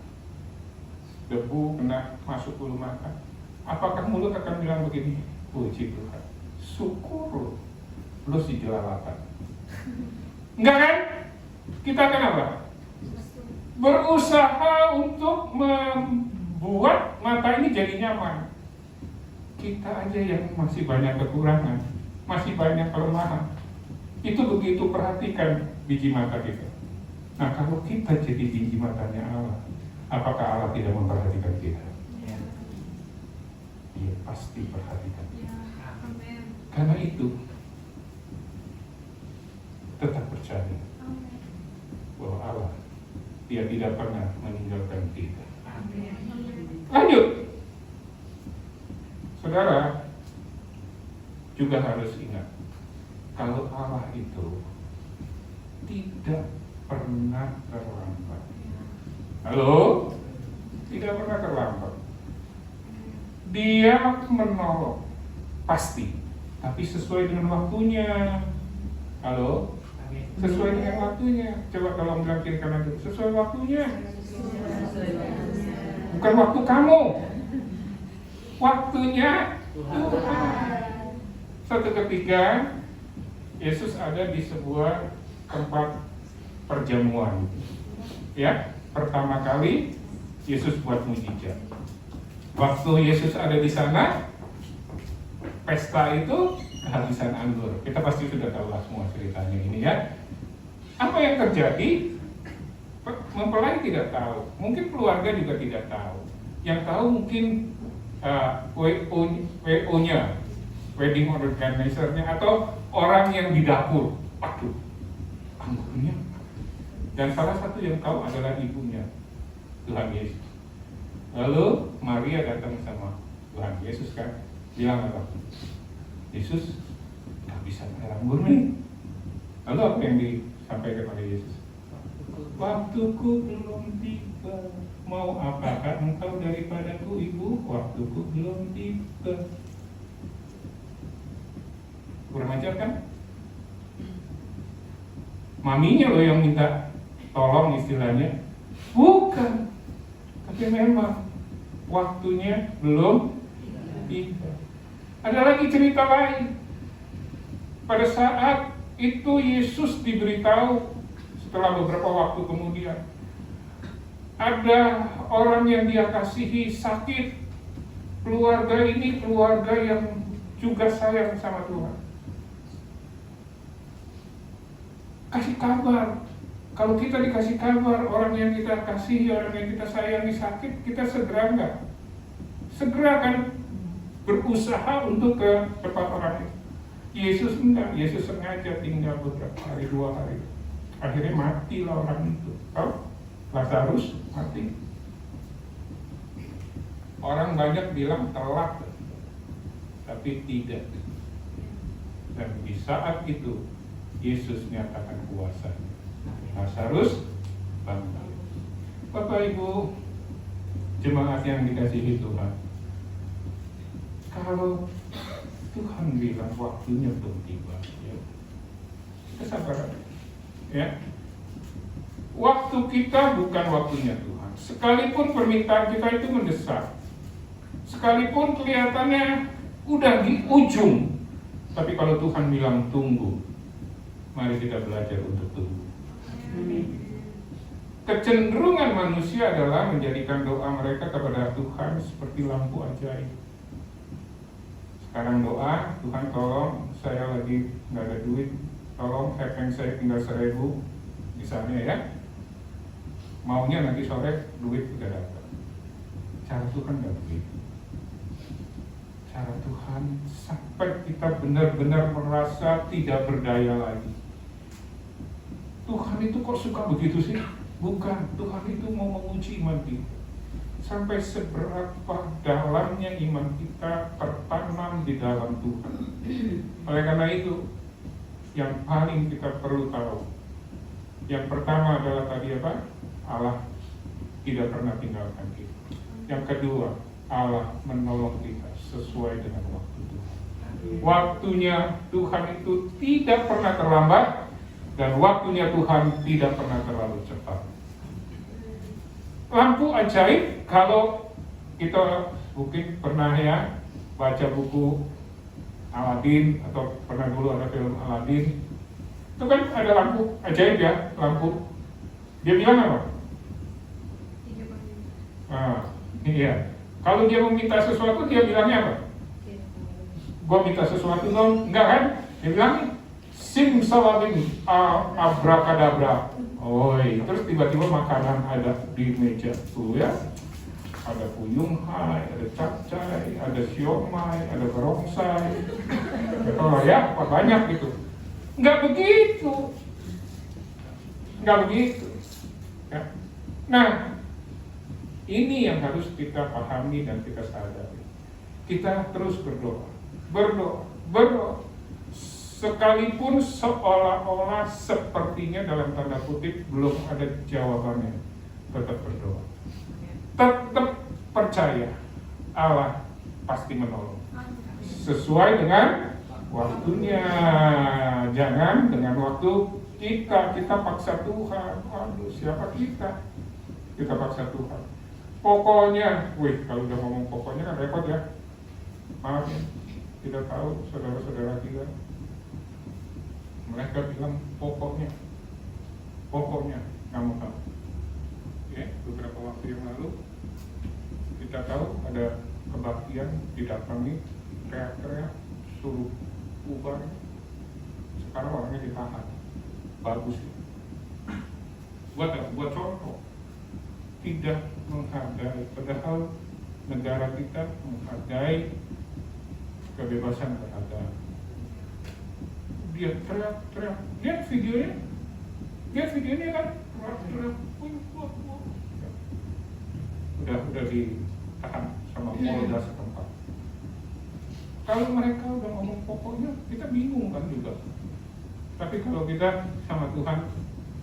debu, kena masuk bulu mata, apakah mulut akan bilang begini, puji Tuhan, syukur lu si jelalatan? Enggak kan? Kita akan apa? Berusaha untuk membuat mata ini jadi nyaman. Kita aja yang masih banyak kekurangan, masih banyak kelemahan. Itu begitu perhatikan biji mata kita. Nah, kalau kita jadi biji matanya Allah, apakah Allah tidak memperhatikan kita? Dia pasti perhatikan. Karena itu, tetap percaya bahwa Allah, Dia tidak pernah meninggalkan kita. Lanjut. Saudara juga harus ingat, kalau Allah itu tidak pernah terlambat. Halo? Tidak pernah terlambat. Dia menolong, pasti, tapi sesuai dengan waktunya. Halo? Sesuai dengan waktunya. Coba tolong bilang kiri kanan dulu. Sesuai waktunya. Bukan waktu kamu. Waktunya Tuhan. Suatu ketika Yesus ada di sebuah tempat perjamuan. Ya, pertama kali Yesus buat mujizat. Waktu Yesus ada di sana, pesta itu kehabisan anggur. Kita pasti sudah tahu lah semua ceritanya ini ya. Apa yang terjadi? Mempelai tidak tahu, mungkin keluarga juga tidak tahu. Yang tahu mungkin WO-nya, wedding organizer-nya, atau orang yang di dapur. Aduh, anggurnya. Dan salah satu yang tahu adalah ibunya, Tuhan Yesus. Lalu Maria datang sama Tuhan Yesus kan, bilang apa? Yesus, nggak bisa air anggur nih. Lalu apa yang disampaikan oleh Yesus? Waktuku belum tiba. Mau apakah engkau daripadaku, ibu? Waktuku belum tiba. Kurang ajar kan? Maminya loh yang minta tolong istilahnya. Bukan. Tapi memang waktunya belum tiba. Ada lagi cerita lain. Pada saat itu Yesus diberitahu setelah beberapa waktu kemudian, ada orang yang dia kasihi sakit. Keluarga ini keluarga yang juga sayang sama Tuhan. Kasih kabar. Kalau kita dikasih kabar orang yang kita kasihi, orang yang kita sayangi sakit, kita segera enggak? Segera kan berusaha untuk ke tempat orang itu. Yesus enggak, Yesus sengaja tinggal beberapa hari, 2 hari. Akhirnya matilah orang itu. Tahu? Lazarus mati. Orang banyak bilang telat, tapi tidak. Dan di saat itu Yesus nyatakan kuasa. Lazarus bangun. Bapak Ibu jemaat yang dikasihi Tuhan, kalau Tuhan bilang waktunya belum tiba, ya, kita sabar. Ya. Waktu kita bukan waktunya Tuhan. Sekalipun permintaan kita itu mendesak, sekalipun kelihatannya udah di ujung, tapi kalau Tuhan bilang tunggu, mari kita belajar untuk tunggu. Kecenderungan manusia adalah menjadikan doa mereka kepada Tuhan seperti lampu ajaib. Sekarang doa, Tuhan tolong, saya lagi nggak ada duit, tolong hepeng saya tinggal 1.000 misalnya ya. Maunya nanti sore duit udah dapat. Cara Tuhan nggak begitu. Cara Tuhan sampai kita benar-benar merasa tidak berdaya lagi. Tuhan itu kok suka begitu sih? Bukan, Tuhan itu mau menguji iman kita. Sampai seberapa dalamnya iman kita tertanam di dalam Tuhan. Oleh karena itu, yang paling kita perlu tahu, yang pertama adalah tadi apa? Allah tidak pernah tinggalkan kita. Yang kedua, Allah menolong kita sesuai dengan waktu Tuhan. Waktunya Tuhan itu tidak pernah terlambat, dan waktunya Tuhan tidak pernah terlalu cepat. Lampu ajaib, kalau kita mungkin pernah ya baca buku Aladin atau pernah dulu ada film Aladin, itu kan ada lampu ajaib ya, lampu. Dia bilang apa? Iya. Kalau dia meminta sesuatu, dia bilangnya apa? Gua minta sesuatu dong, enggak kan? Dia bilang simsalabim abrakadabra. Oi, terus tiba-tiba makanan ada di meja tuh ya. Ada puyung hai, ada capcay, ada siomay, ada barongsai. Oh ya, apa banyak gitu. Enggak begitu. Enggak begitu. Ya. Nah, ini yang harus kita pahami dan kita sadari. Kita terus berdoa. Sekalipun seolah-olah sepertinya dalam tanda kutip belum ada jawabannya, tetap berdoa. Tetap percaya Allah pasti menolong. Sesuai dengan waktunya. Jangan dengan waktu kita paksa Tuhan. Waduh, siapa kita? Kita paksa Tuhan. Pokoknya, kalau udah ngomong pokoknya kan repot ya. Maaf ya, kita tahu saudara-saudara kita, mereka bilang pokoknya nggak mau tahu. Ya, beberapa waktu yang lalu kita tahu ada kebaktian didatangi, teriak-teriak, suruh bubar. Sekarang orangnya ditahan. Bagus ya. Buat contoh, tidak menghargai, padahal negara kita menghargai kebebasan beragama. Dia teriak-teriak, lihat videonya kan, teriak-teriak, udah ditahan sama Polda setempat. Kalau mereka udah ngomong pokoknya, kita bingung kan juga. Tapi kalau kita sama Tuhan,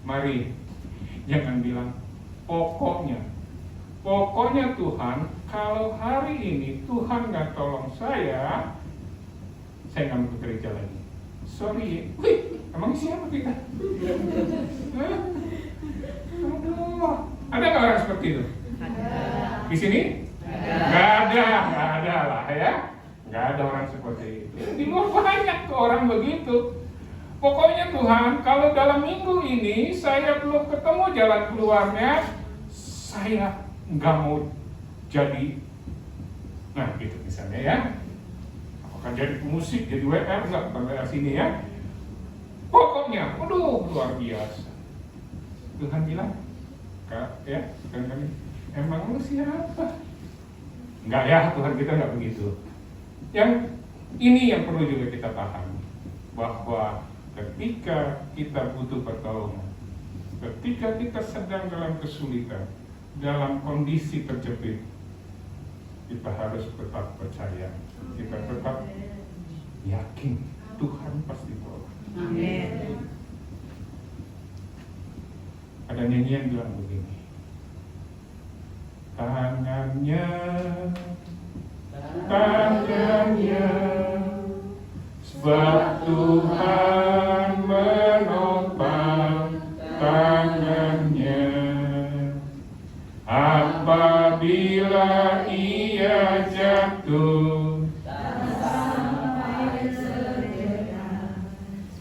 mari jangan bilang pokoknya Tuhan, kalau hari ini Tuhan nggak tolong saya nggak mau ke gereja lagi. Sorry, emang siapa kita? Aduh, ada nggak orang seperti itu? Di sini? Nggak ada lah ya. Nggak ada orang seperti itu. Di luar banyak tuh orang begitu. Pokoknya Tuhan, kalau dalam minggu ini saya belum ketemu jalan keluarnya, saya nggak mau jadi, nah gitu misalnya ya, apakah jadi pemusik, jadi WR, nggak, bukan WR sini ya. Pokoknya, luar biasa. Tuhan bilang, Kak, ya, Tuhan kami, emang lu siapa? Enggak ya, Tuhan kita nggak begitu. Yang ini yang perlu juga kita pahami, bahwa ketika kita butuh pertolongan, ketika kita sedang dalam kesulitan, dalam kondisi terjepit, kita harus tetap percaya, kita tetap yakin Tuhan pasti tolong. Amin. Ada nyanyian bilang begini, tangannya sebab Tuhan menopang satu.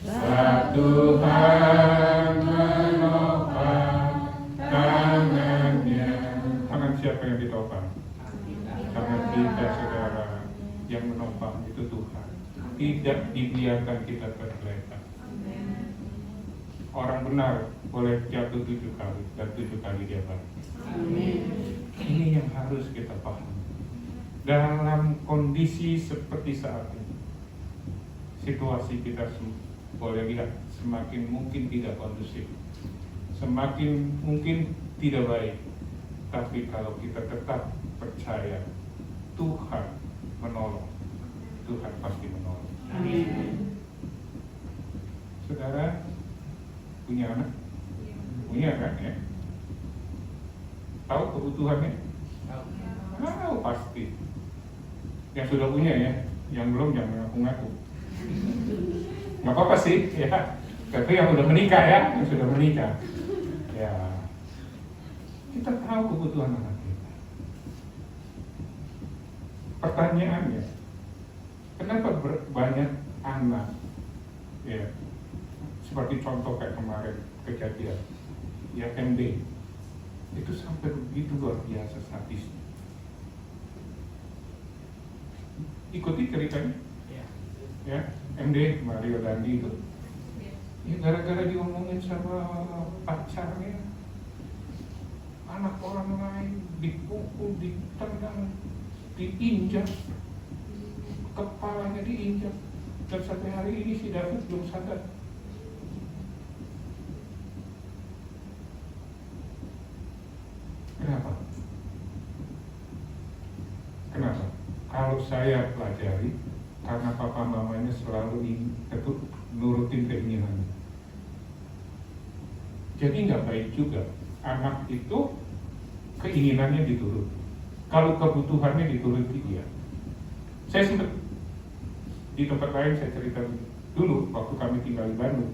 Saat Tuhan menopang tangannya. Tangan siapa yang ditopang? Tangan kita, saudara. Yang menopang itu Tuhan. Tidak dibiarkan kita tergeletak. Orang benar boleh jatuh 7 kali dan 7 kali dia bangkit. Ini yang harus kita pahami. Dalam kondisi seperti saat ini, situasi kita boleh lihat semakin mungkin tidak kondusif, semakin mungkin tidak baik. Tapi kalau kita tetap percaya Tuhan menolong, Tuhan pasti menolong. Saudara punya anak? Punya kan ya? Tahu kebutuhannya? Tahu pasti. Yang sudah punya ya, yang belum jangan ngaku-ngaku. Nggak apa-apa sih ya. Tapi yang sudah menikah ya, yang sudah menikah. Ya, kita tahu kebutuhan anak kita. Pertanyaannya, kenapa banyak anak ya, seperti contoh kayak kemarin kejadian ya MD itu sampai begitu luar biasa sadisnya. Ikuti ceritanya ya MD Mario Dandi itu ya, gara-gara diomongin sama pacarnya, anak orang lain dipukul, ditendang, diinjak, kepalanya diinjak, dan sampai hari ini si David belum sadar. Kenapa? Kenapa? Kalau saya pelajari, karena papa mamanya selalu nurutin keinginannya. Jadi nggak baik juga anak itu keinginannya dituruti. Kalau kebutuhannya dituruti dia. Saya sempat di tempat lain saya cerita dulu waktu kami tinggal di Bandung.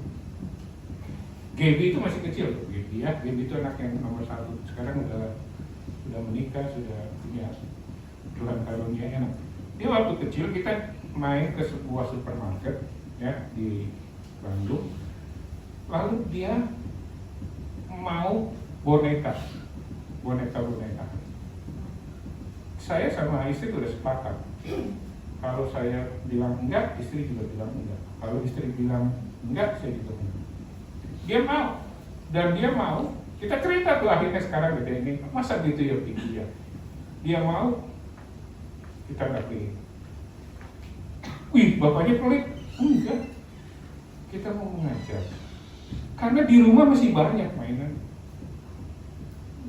Gaby itu masih kecil, Gaby itu anak yang nomor 1. Sekarang sudah menikah, sudah punya Tuhan karunia enak. Dia waktu kecil kita main ke sebuah supermarket ya di Bandung. Lalu dia mau boneka. Saya sama istri sudah sepakat. Kalau saya bilang enggak, istri juga bilang enggak. Kalau istri bilang enggak, saya juga enggak. Dia mau, dan dia mau. Kita cerita tuh akhirnya sekarang gede ini, masa gitu ya pikir dia mau, kita nggak pilih. Wih, bapaknya pelit, enggak. Kita mau mengajar, karena di rumah masih banyak mainan.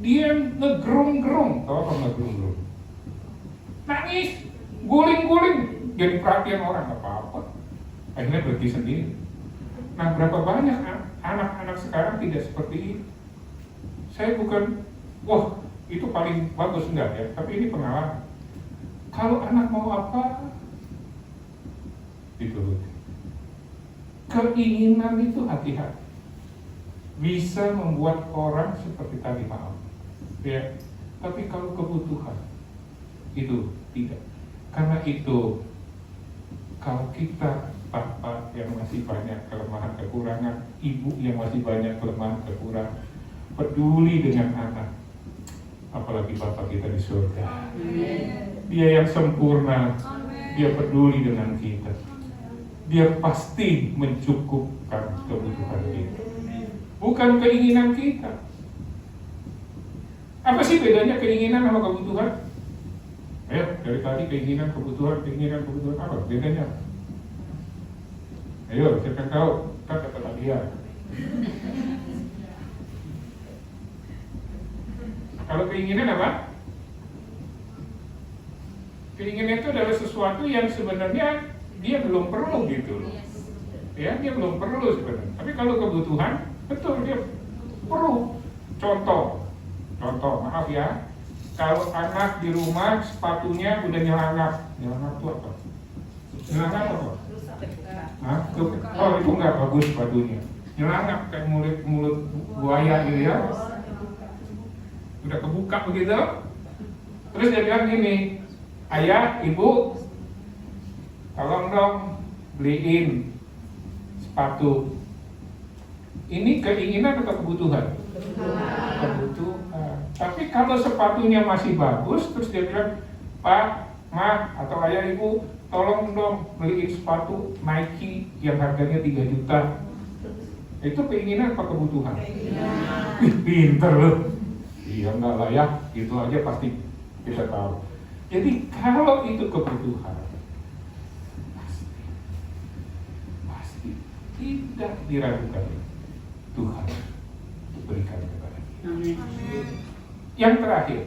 Dia ngegerong-gerong, tahu apa ngegerong-gerong? Nangis, guling-guling, jadi perhatian orang apa-apa. Akhirnya berhenti sendiri. Nah, berapa banyak anak-anak sekarang tidak seperti ini? Saya bukan, wah itu paling bagus enggak ya, tapi ini pengalaman. Kalau anak mau apa, dituruti. Keinginan itu hati-hati, bisa membuat orang seperti tadi maaf, ya. Tapi kalau kebutuhan itu tidak. Karena itu, kalau kita bapak yang masih banyak kelemahan kekurangan, ibu yang masih banyak kelemahan kekurangan, peduli dengan anak, apalagi bapak kita di surga. Dia yang sempurna, dia peduli dengan kita. Dia pasti mencukupkan kebutuhan kita, bukan keinginan kita. Apa sih bedanya keinginan sama kebutuhan? Ayo, dari tadi keinginan, kebutuhan, apa bedanya? Ayo, siapa tahu? Kata dia. Kalau keinginan apa? Keinginan itu adalah sesuatu yang sebenarnya dia belum perlu gitu loh. Ya, dia belum perlu sebenarnya. Tapi kalau kebutuhan, betul dia perlu. Contoh, maaf ya. Kalau anak di rumah sepatunya udah nyelangap itu apa? Nyelangap apa? Hah? Oh, itu nggak bagus sepatunya. Nyelangap kayak mulut buaya gitu ya. Udah kebuka begitu. Terus dia bilang gini, Ayah, ibu, tolong dong beliin sepatu. Ini keinginan atau kebutuhan? Kebutuhan. Tapi kalau sepatunya masih bagus, terus dia bilang, Pak, Ma, atau ayah, ibu, tolong dong beliin sepatu Nike yang harganya 3 juta. Itu keinginan apa kebutuhan? Wih, pinter loh. Iya enggak lah ya, itu aja pasti kita tahu. Jadi kalau itu kebutuhan, pasti tidak diragukan Tuhan berikan kepada kita. Yang terakhir.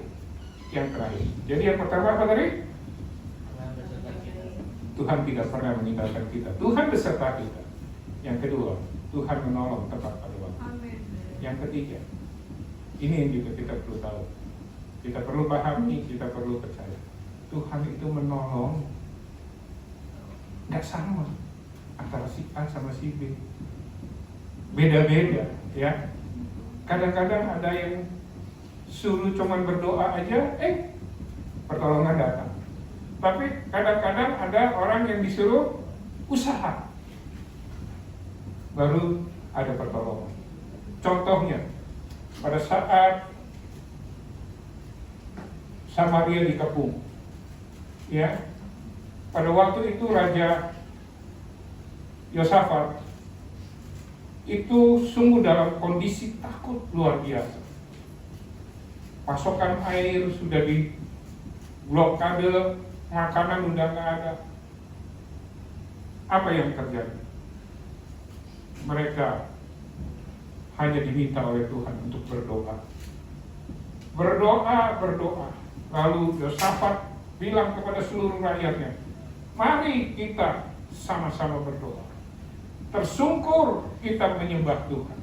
Jadi yang pertama apa tadi? Tuhan tidak pernah meninggalkan kita. Tuhan beserta kita. Yang kedua, Tuhan menolong tepat pada waktu. Yang ketiga, ini yang juga kita perlu tahu. Kita perlu pahami, kita perlu percaya. Tuhan itu menolong nggak sama antara si A sama si B. Beda-beda, ya. Kadang-kadang ada yang suruh cuman berdoa aja, pertolongan datang. Tapi kadang-kadang ada orang yang disuruh usaha, baru ada pertolongan. Contohnya, pada saat Samaria dikepung, ya, pada waktu itu Raja Yosafat itu sungguh dalam kondisi takut luar biasa. Pasokan air sudah di blokade, makanan udah nggak ada. Apa yang terjadi? Mereka hanya diminta oleh Tuhan untuk berdoa. Berdoa. Lalu Yosafat bilang kepada seluruh rakyatnya, mari kita sama-sama berdoa. Tersungkur kita menyembah Tuhan.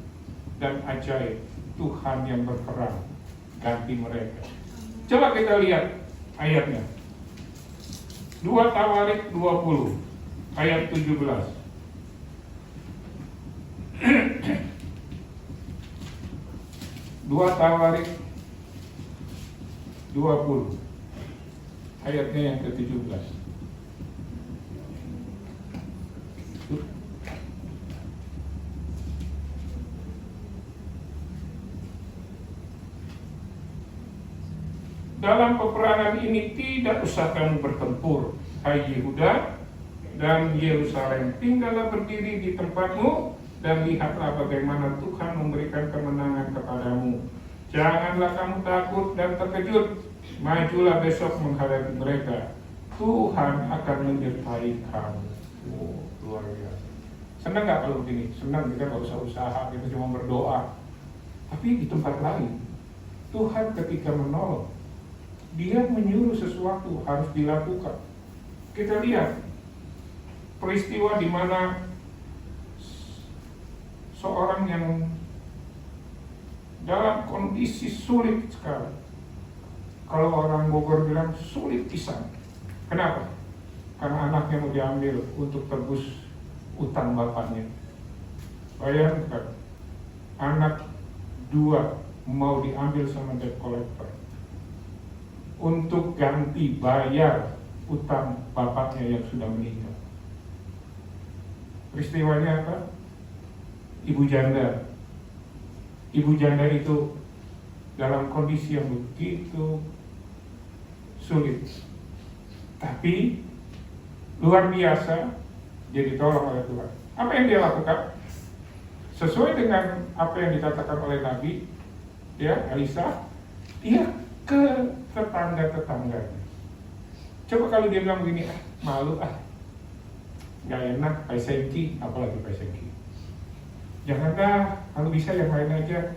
Dan ajaib, Tuhan yang berperang ganti mereka. Coba kita lihat ayatnya. 2 Tawarik 20 ayat 17. 2 Tawarik 20 ayatnya yang ke-17. Dalam peperangan ini tidak usah kamu bertempur, hai Yehuda dan Yerusalem. Tinggallah berdiri di tempatmu dan lihatlah bagaimana Tuhan memberikan kemenangan kepadamu. Janganlah kamu takut dan terkejut. Majulah besok menghadapi mereka. Tuhan akan menyertai kamu. Oh, luar biasa. Senang nggak kalau begini? Senang, kita nggak usah usaha, kita cuma berdoa. Tapi di tempat lain, Tuhan ketika menolong, Dia menyuruh sesuatu harus dilakukan. Kita lihat peristiwa di mana seorang yang dalam kondisi sulit sekali. Kalau orang Bogor bilang sulit pisang. Kenapa? Karena anaknya mau diambil untuk tebus utang bapaknya. Bayangkan, anak 2 mau diambil sama debt collector untuk ganti bayar utang bapaknya yang sudah meninggal. Peristiwanya apa? Ibu janda. Ibu janda itu dalam kondisi yang begitu sulit, tapi luar biasa jadi tolong oleh Tuhan. Apa yang dia lakukan? Sesuai dengan apa yang dikatakan oleh Nabi, ya, Aisyah, dia ke tetangga-tetangganya. Coba kalau dia bilang begini, malu gak enak, paisengki, apalagi paisengki. Jangan kalau bisa yang lain aja,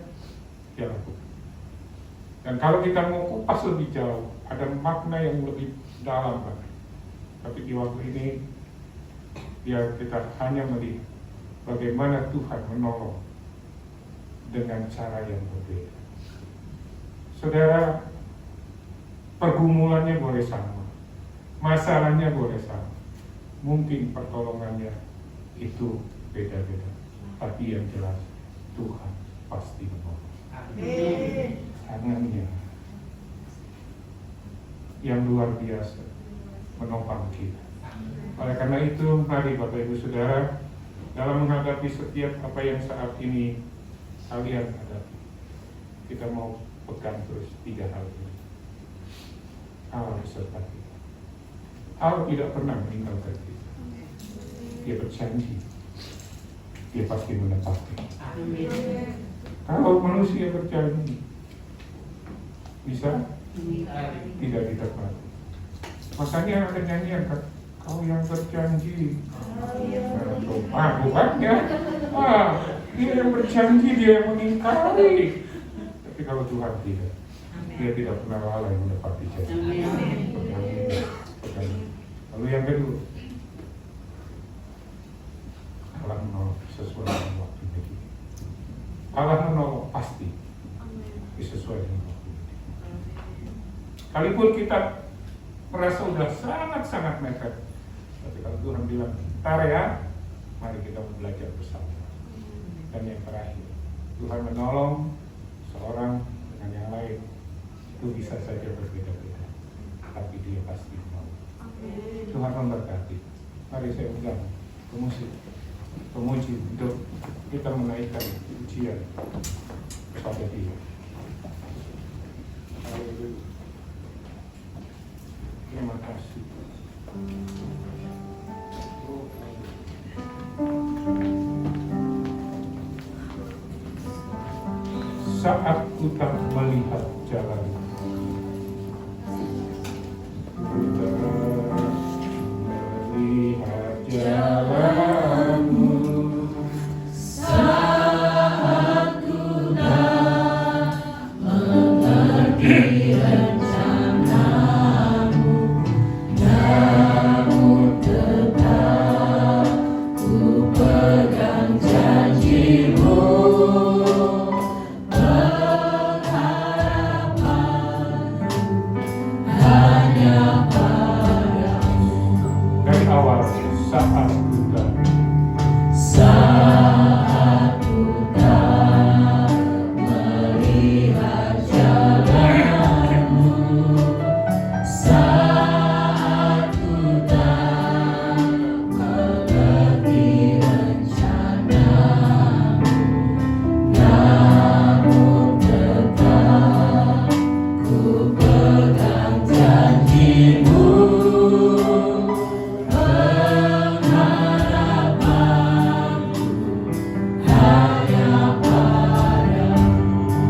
ya lakukan. Dan kalau kita mau kupas lebih jauh, ada makna yang lebih dalam lagi. Tapi di waktu ini, biar kita hanya melihat bagaimana Tuhan menolong dengan cara yang berbeda. Saudara, pergumulannya boleh sama, masalahnya boleh sama, mungkin pertolongannya itu beda-beda, tapi yang jelas Tuhan pasti menolong. Tangannya yang luar biasa menopang kita. Oleh karena itu, mari Bapak Ibu Saudara, dalam menghadapi setiap apa yang saat ini kalian hadapi, kita mau pegang terus 3 hal ini. Allah beserta kita. Allah tidak pernah meninggalkan kita. Dia berjanji, dia pasti menepati. Kalau manusia berjanji, bisa tidak ditepati. Makanya ada nyanyian kan, kau yang berjanji. Bukannya. Dia yang berjanji, dia yang mengingkari. Tapi kalau Tuhan tidak, dia tidak pernah lalai menepati janji. Lalu yang kedua, Allah menolong sesuai dengan waktunya kita. Allah menolong pasti sesuai dengan waktunya kita. Sekalipun kita merasa sudah sangat-sangat mepet, tapi kalau Tuhan bilang, ntar ya, mari kita belajar bersama. Dan yang terakhir, Tuhan menolong seorang dengan yang lain, itu bisa saja berbeda-beda, tapi dia pasti mau. Tuhan memberkati. Mari saya undang pemuji untuk kita menaikkan ujian kepada dia. Terima kasih. Saat ku tak melihat jalan, ku tak melihat jalanmu. Saat ku tak mengerti rencanamu, namun tetap ku pegang janjimu. Saat ku tak melihat jalanmu, saat ku tak mengerti rencanamu, namun tetap ku pegang janjimu.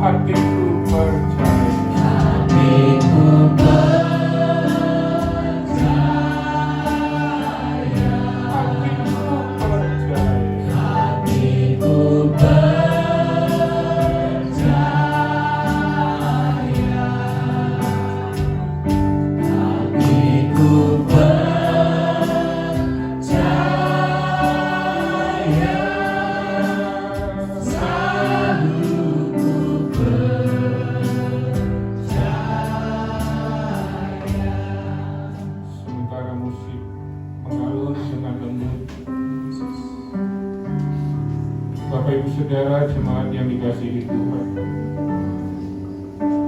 Hatiku percaya, hatiku percaya, hatiku percaya, hatiku percaya, hatiku percaya. Sementara musik mengalun dengan lembut, Bapak Ibu Saudara jemaat yang dikasihi Tuhan,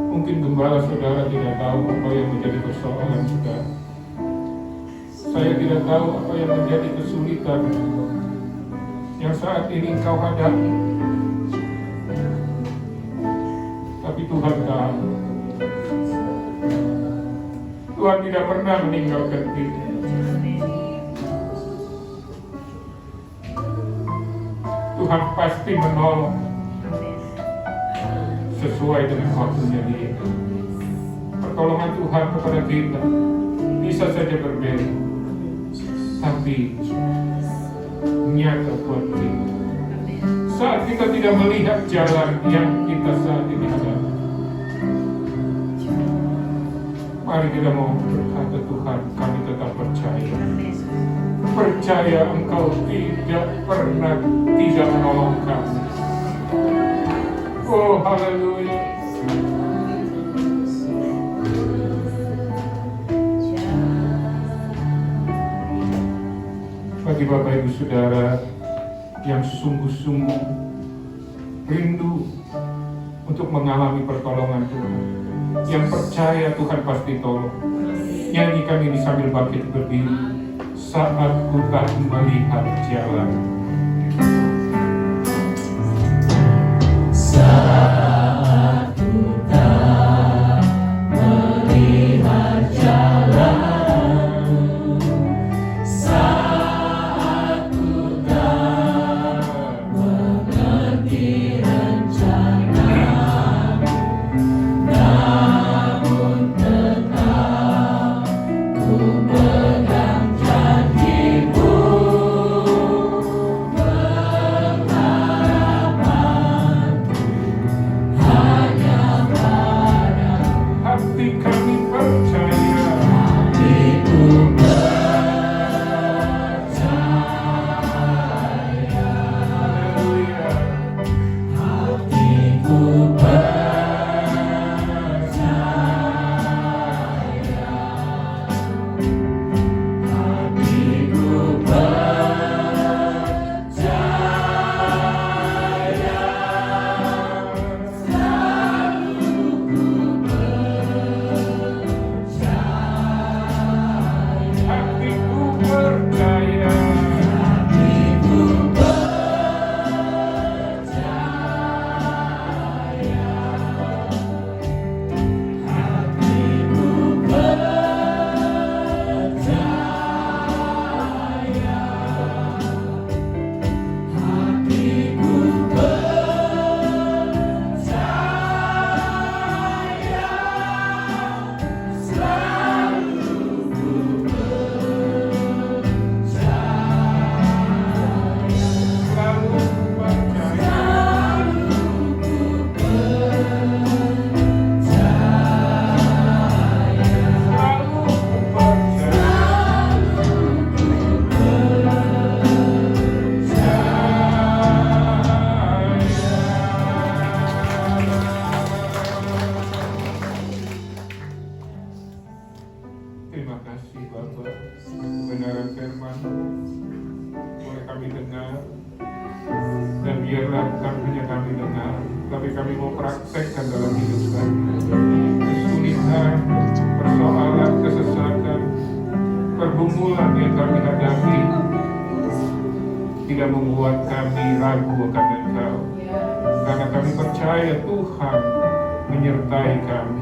mungkin gembala saudara tidak tahu apa yang menjadi persoalan saudara. Saya tidak tahu apa yang menjadi kesulitan yang saat ini kau hadapi, tapi Tuhan tahu. Tuhan tidak pernah meninggalkan kita. Tuhan pasti menolong sesuai dengan waktunya Dia. Pertolongan Tuhan kepada kita bisa saja berbeda, tapi nyata buat kita. Saat kita tidak melihat jalan yang kita saat ini hadapi, mari kita mau berkata, Tuhan, kami tetap percaya. Percaya Engkau tidak pernah tidak menolong kami. Oh, haleluya. Bagi Bapak Ibu Saudara yang sungguh-sungguh rindu untuk mengalami pertolongan Tuhan, yang percaya Tuhan pasti tolong, Nyanyikan ini sambil bangkit berdiri. Saat ku tak melihat jalan. Saat ku tak melihat jalan, saat ku tak mengerti rencana, namun tetap ku pegang janji-Mu, pengharapanku hanya pada Hati kami percaya. hatiku Haleluya. hatiku Hatiku percaya. Selalu ku percaya. Selalu ku percaya. Terima kasih Bapak, kebenaran firman boleh kami dengar, dan biarlah bukan hanya kami dengar, tapi kami mau praktekkan dalam hidup kami. Kesulitan, persoalan, kesesatan, pergumulan yang kami hadapi tidak membuat kami ragu akan Engkau, karena kami percaya Tuhan menyertai kami.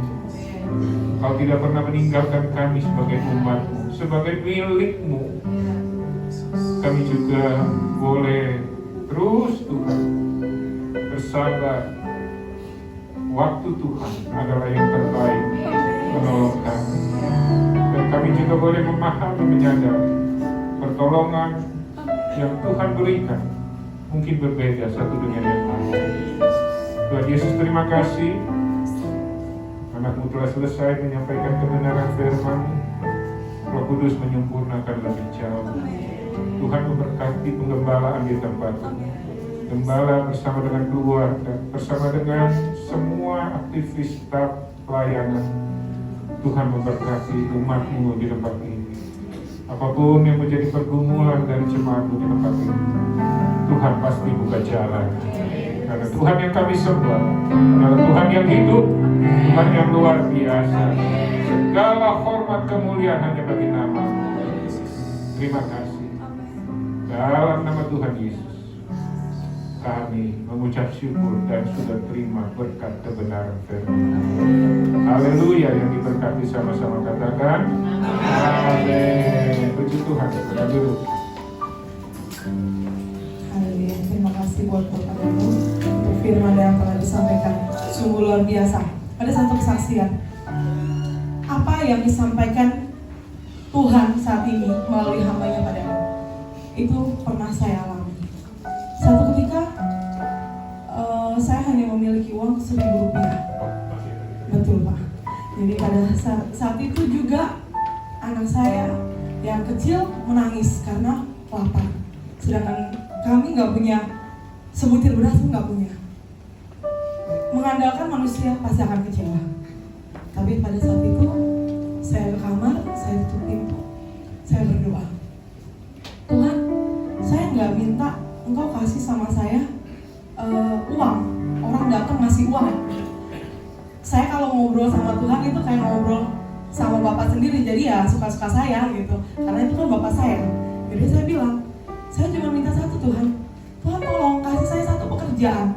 Kau tidak pernah meninggalkan kami sebagai umat-Mu, sebagai milik-Mu. Kami juga boleh terus Tuhan bersabar. Waktu Tuhan adalah yang terbaik menolong kami. Dan kami juga boleh memahami, menyadari pertolongan yang Tuhan berikan mungkin berbeda satu dengan yang lain. Tuhan Yesus, terima kasih. Anak-Mu telah selesai menyampaikan kebenaran firman. Roh Kudus menyempurnakan lebih jauh. Tuhan memberkati penggembalaan di tempat ini. Gembala bersama dengan keluarga, bersama dengan semua aktivis staf pelayanan. Tuhan memberkati umat-Mu di tempat ini. Apapun yang menjadi pergumulan dari jemaat-Mu di tempat ini, Tuhan pasti buka jalan. Karena Tuhan yang kami sembah adalah Tuhan yang hidup, Tuhan yang luar biasa. Segala hormat kemuliaan hanya bagi nama. Terima kasih. Dalam nama Tuhan Yesus, kami mengucap syukur dan sudah terima berkat kebenaran firman. Haleluya, yang diberkati sama-sama katakan amin. Puji Tuhan. Kita duduk. Haleluya, terima kasih buat Bapak Ibu untuk firman yang telah disampaikan. Sungguh luar biasa. Ada satu kesaksian. Apa yang disampaikan Tuhan saat ini melalui hamba-Nya padamu, itu pernah saya alami. Satu ketika saya hanya memiliki uang Rp1.000. Betul Pak. Jadi pada saat itu juga anak saya yang kecil menangis karena lapar. Sedangkan kami nggak punya sebutir beras pun nggak punya. Mengandalkan manusia pasti akan kecewa. Tapi pada saat itu saya ke kamar, saya tutup pintu, saya berdoa. Tuhan, saya nggak minta Engkau kasih sama saya uang. Orang datang ngasih uang. Saya kalau ngobrol sama Tuhan itu kayak ngobrol sama bapak sendiri, jadi ya suka-suka saya gitu, karena itu kan bapak saya. Jadi saya bilang, saya cuma minta satu, Tuhan tolong kasih saya satu pekerjaan.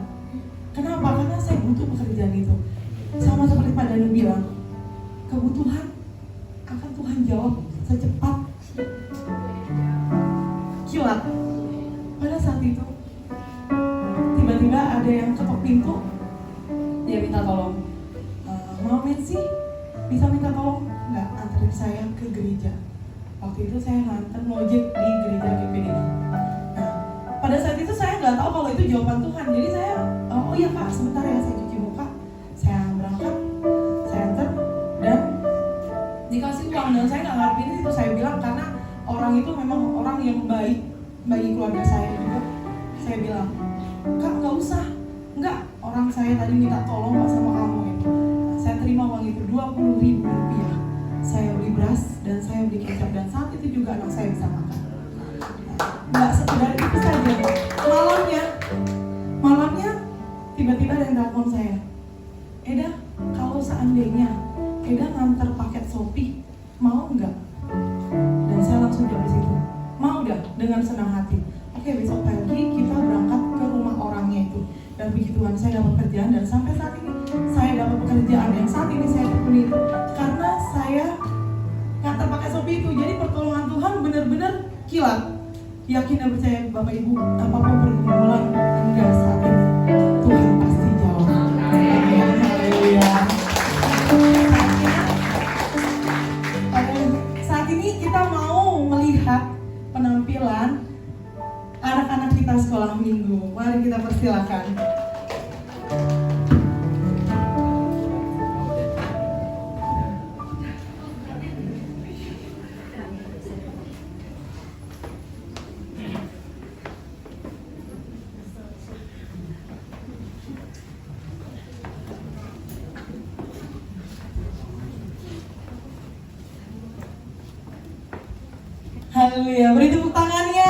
Kenapa? Karena saya butuh pekerjaan itu. Sama seperti Pak Danu bilang, kebutuhan akan Tuhan jawab secepat kilat. Pada saat itu tiba-tiba ada yang ketok pintu, dia minta tolong, Mama Mercy bisa minta tolong nggak anterin saya ke gereja. Waktu itu saya nganter ngojek di gereja GPD. Nah, pada saat itu saya nggak tahu kalau itu jawaban Tuhan. Jadi saya, oh iya Pak, sebentar ya, saya cuci muka, saya berangkat, saya anter, dan dikasih uang. Dan saya nggak ngarepin itu, saya bilang karena orang itu memang orang yang baik bagi keluarga saya juga. Saya bilang, Kak nggak usah, nggak, orang saya tadi minta tolong Pak sama kamu itu. Nah, saya terima uang itu 20.000 rupiah. Saya beli beras dan saya beli kecap, dan saat itu juga anak saya bisa makan. Nggak sekedar itu saja, malamnya tiba-tiba ada yang telepon saya, Eda, kalau seandainya Eda nganter paket Shopee, mau nggak? Dan saya langsung jawab di situ, mau dah, dengan senang hati. Oke, besok pagi kita berangkat ke rumah orangnya itu. Dan puji Tuhan, saya dapat pekerjaan, dan sampai saat ini saya dapat pekerjaan yang saat ini saya tekuni karena saya nganter pakai Shopee itu. Jadi pertolongan Tuhan benar-benar kilat. Yakin dan percaya Bapak Ibu, apapun pergumulan Anda saat ini, Tuhan pasti jawab. Haleluya. Saat ini kita mau melihat penampilan anak-anak kita sekolah minggu. Mari kita persilakan. Haleluya, beri tepuk tangannya.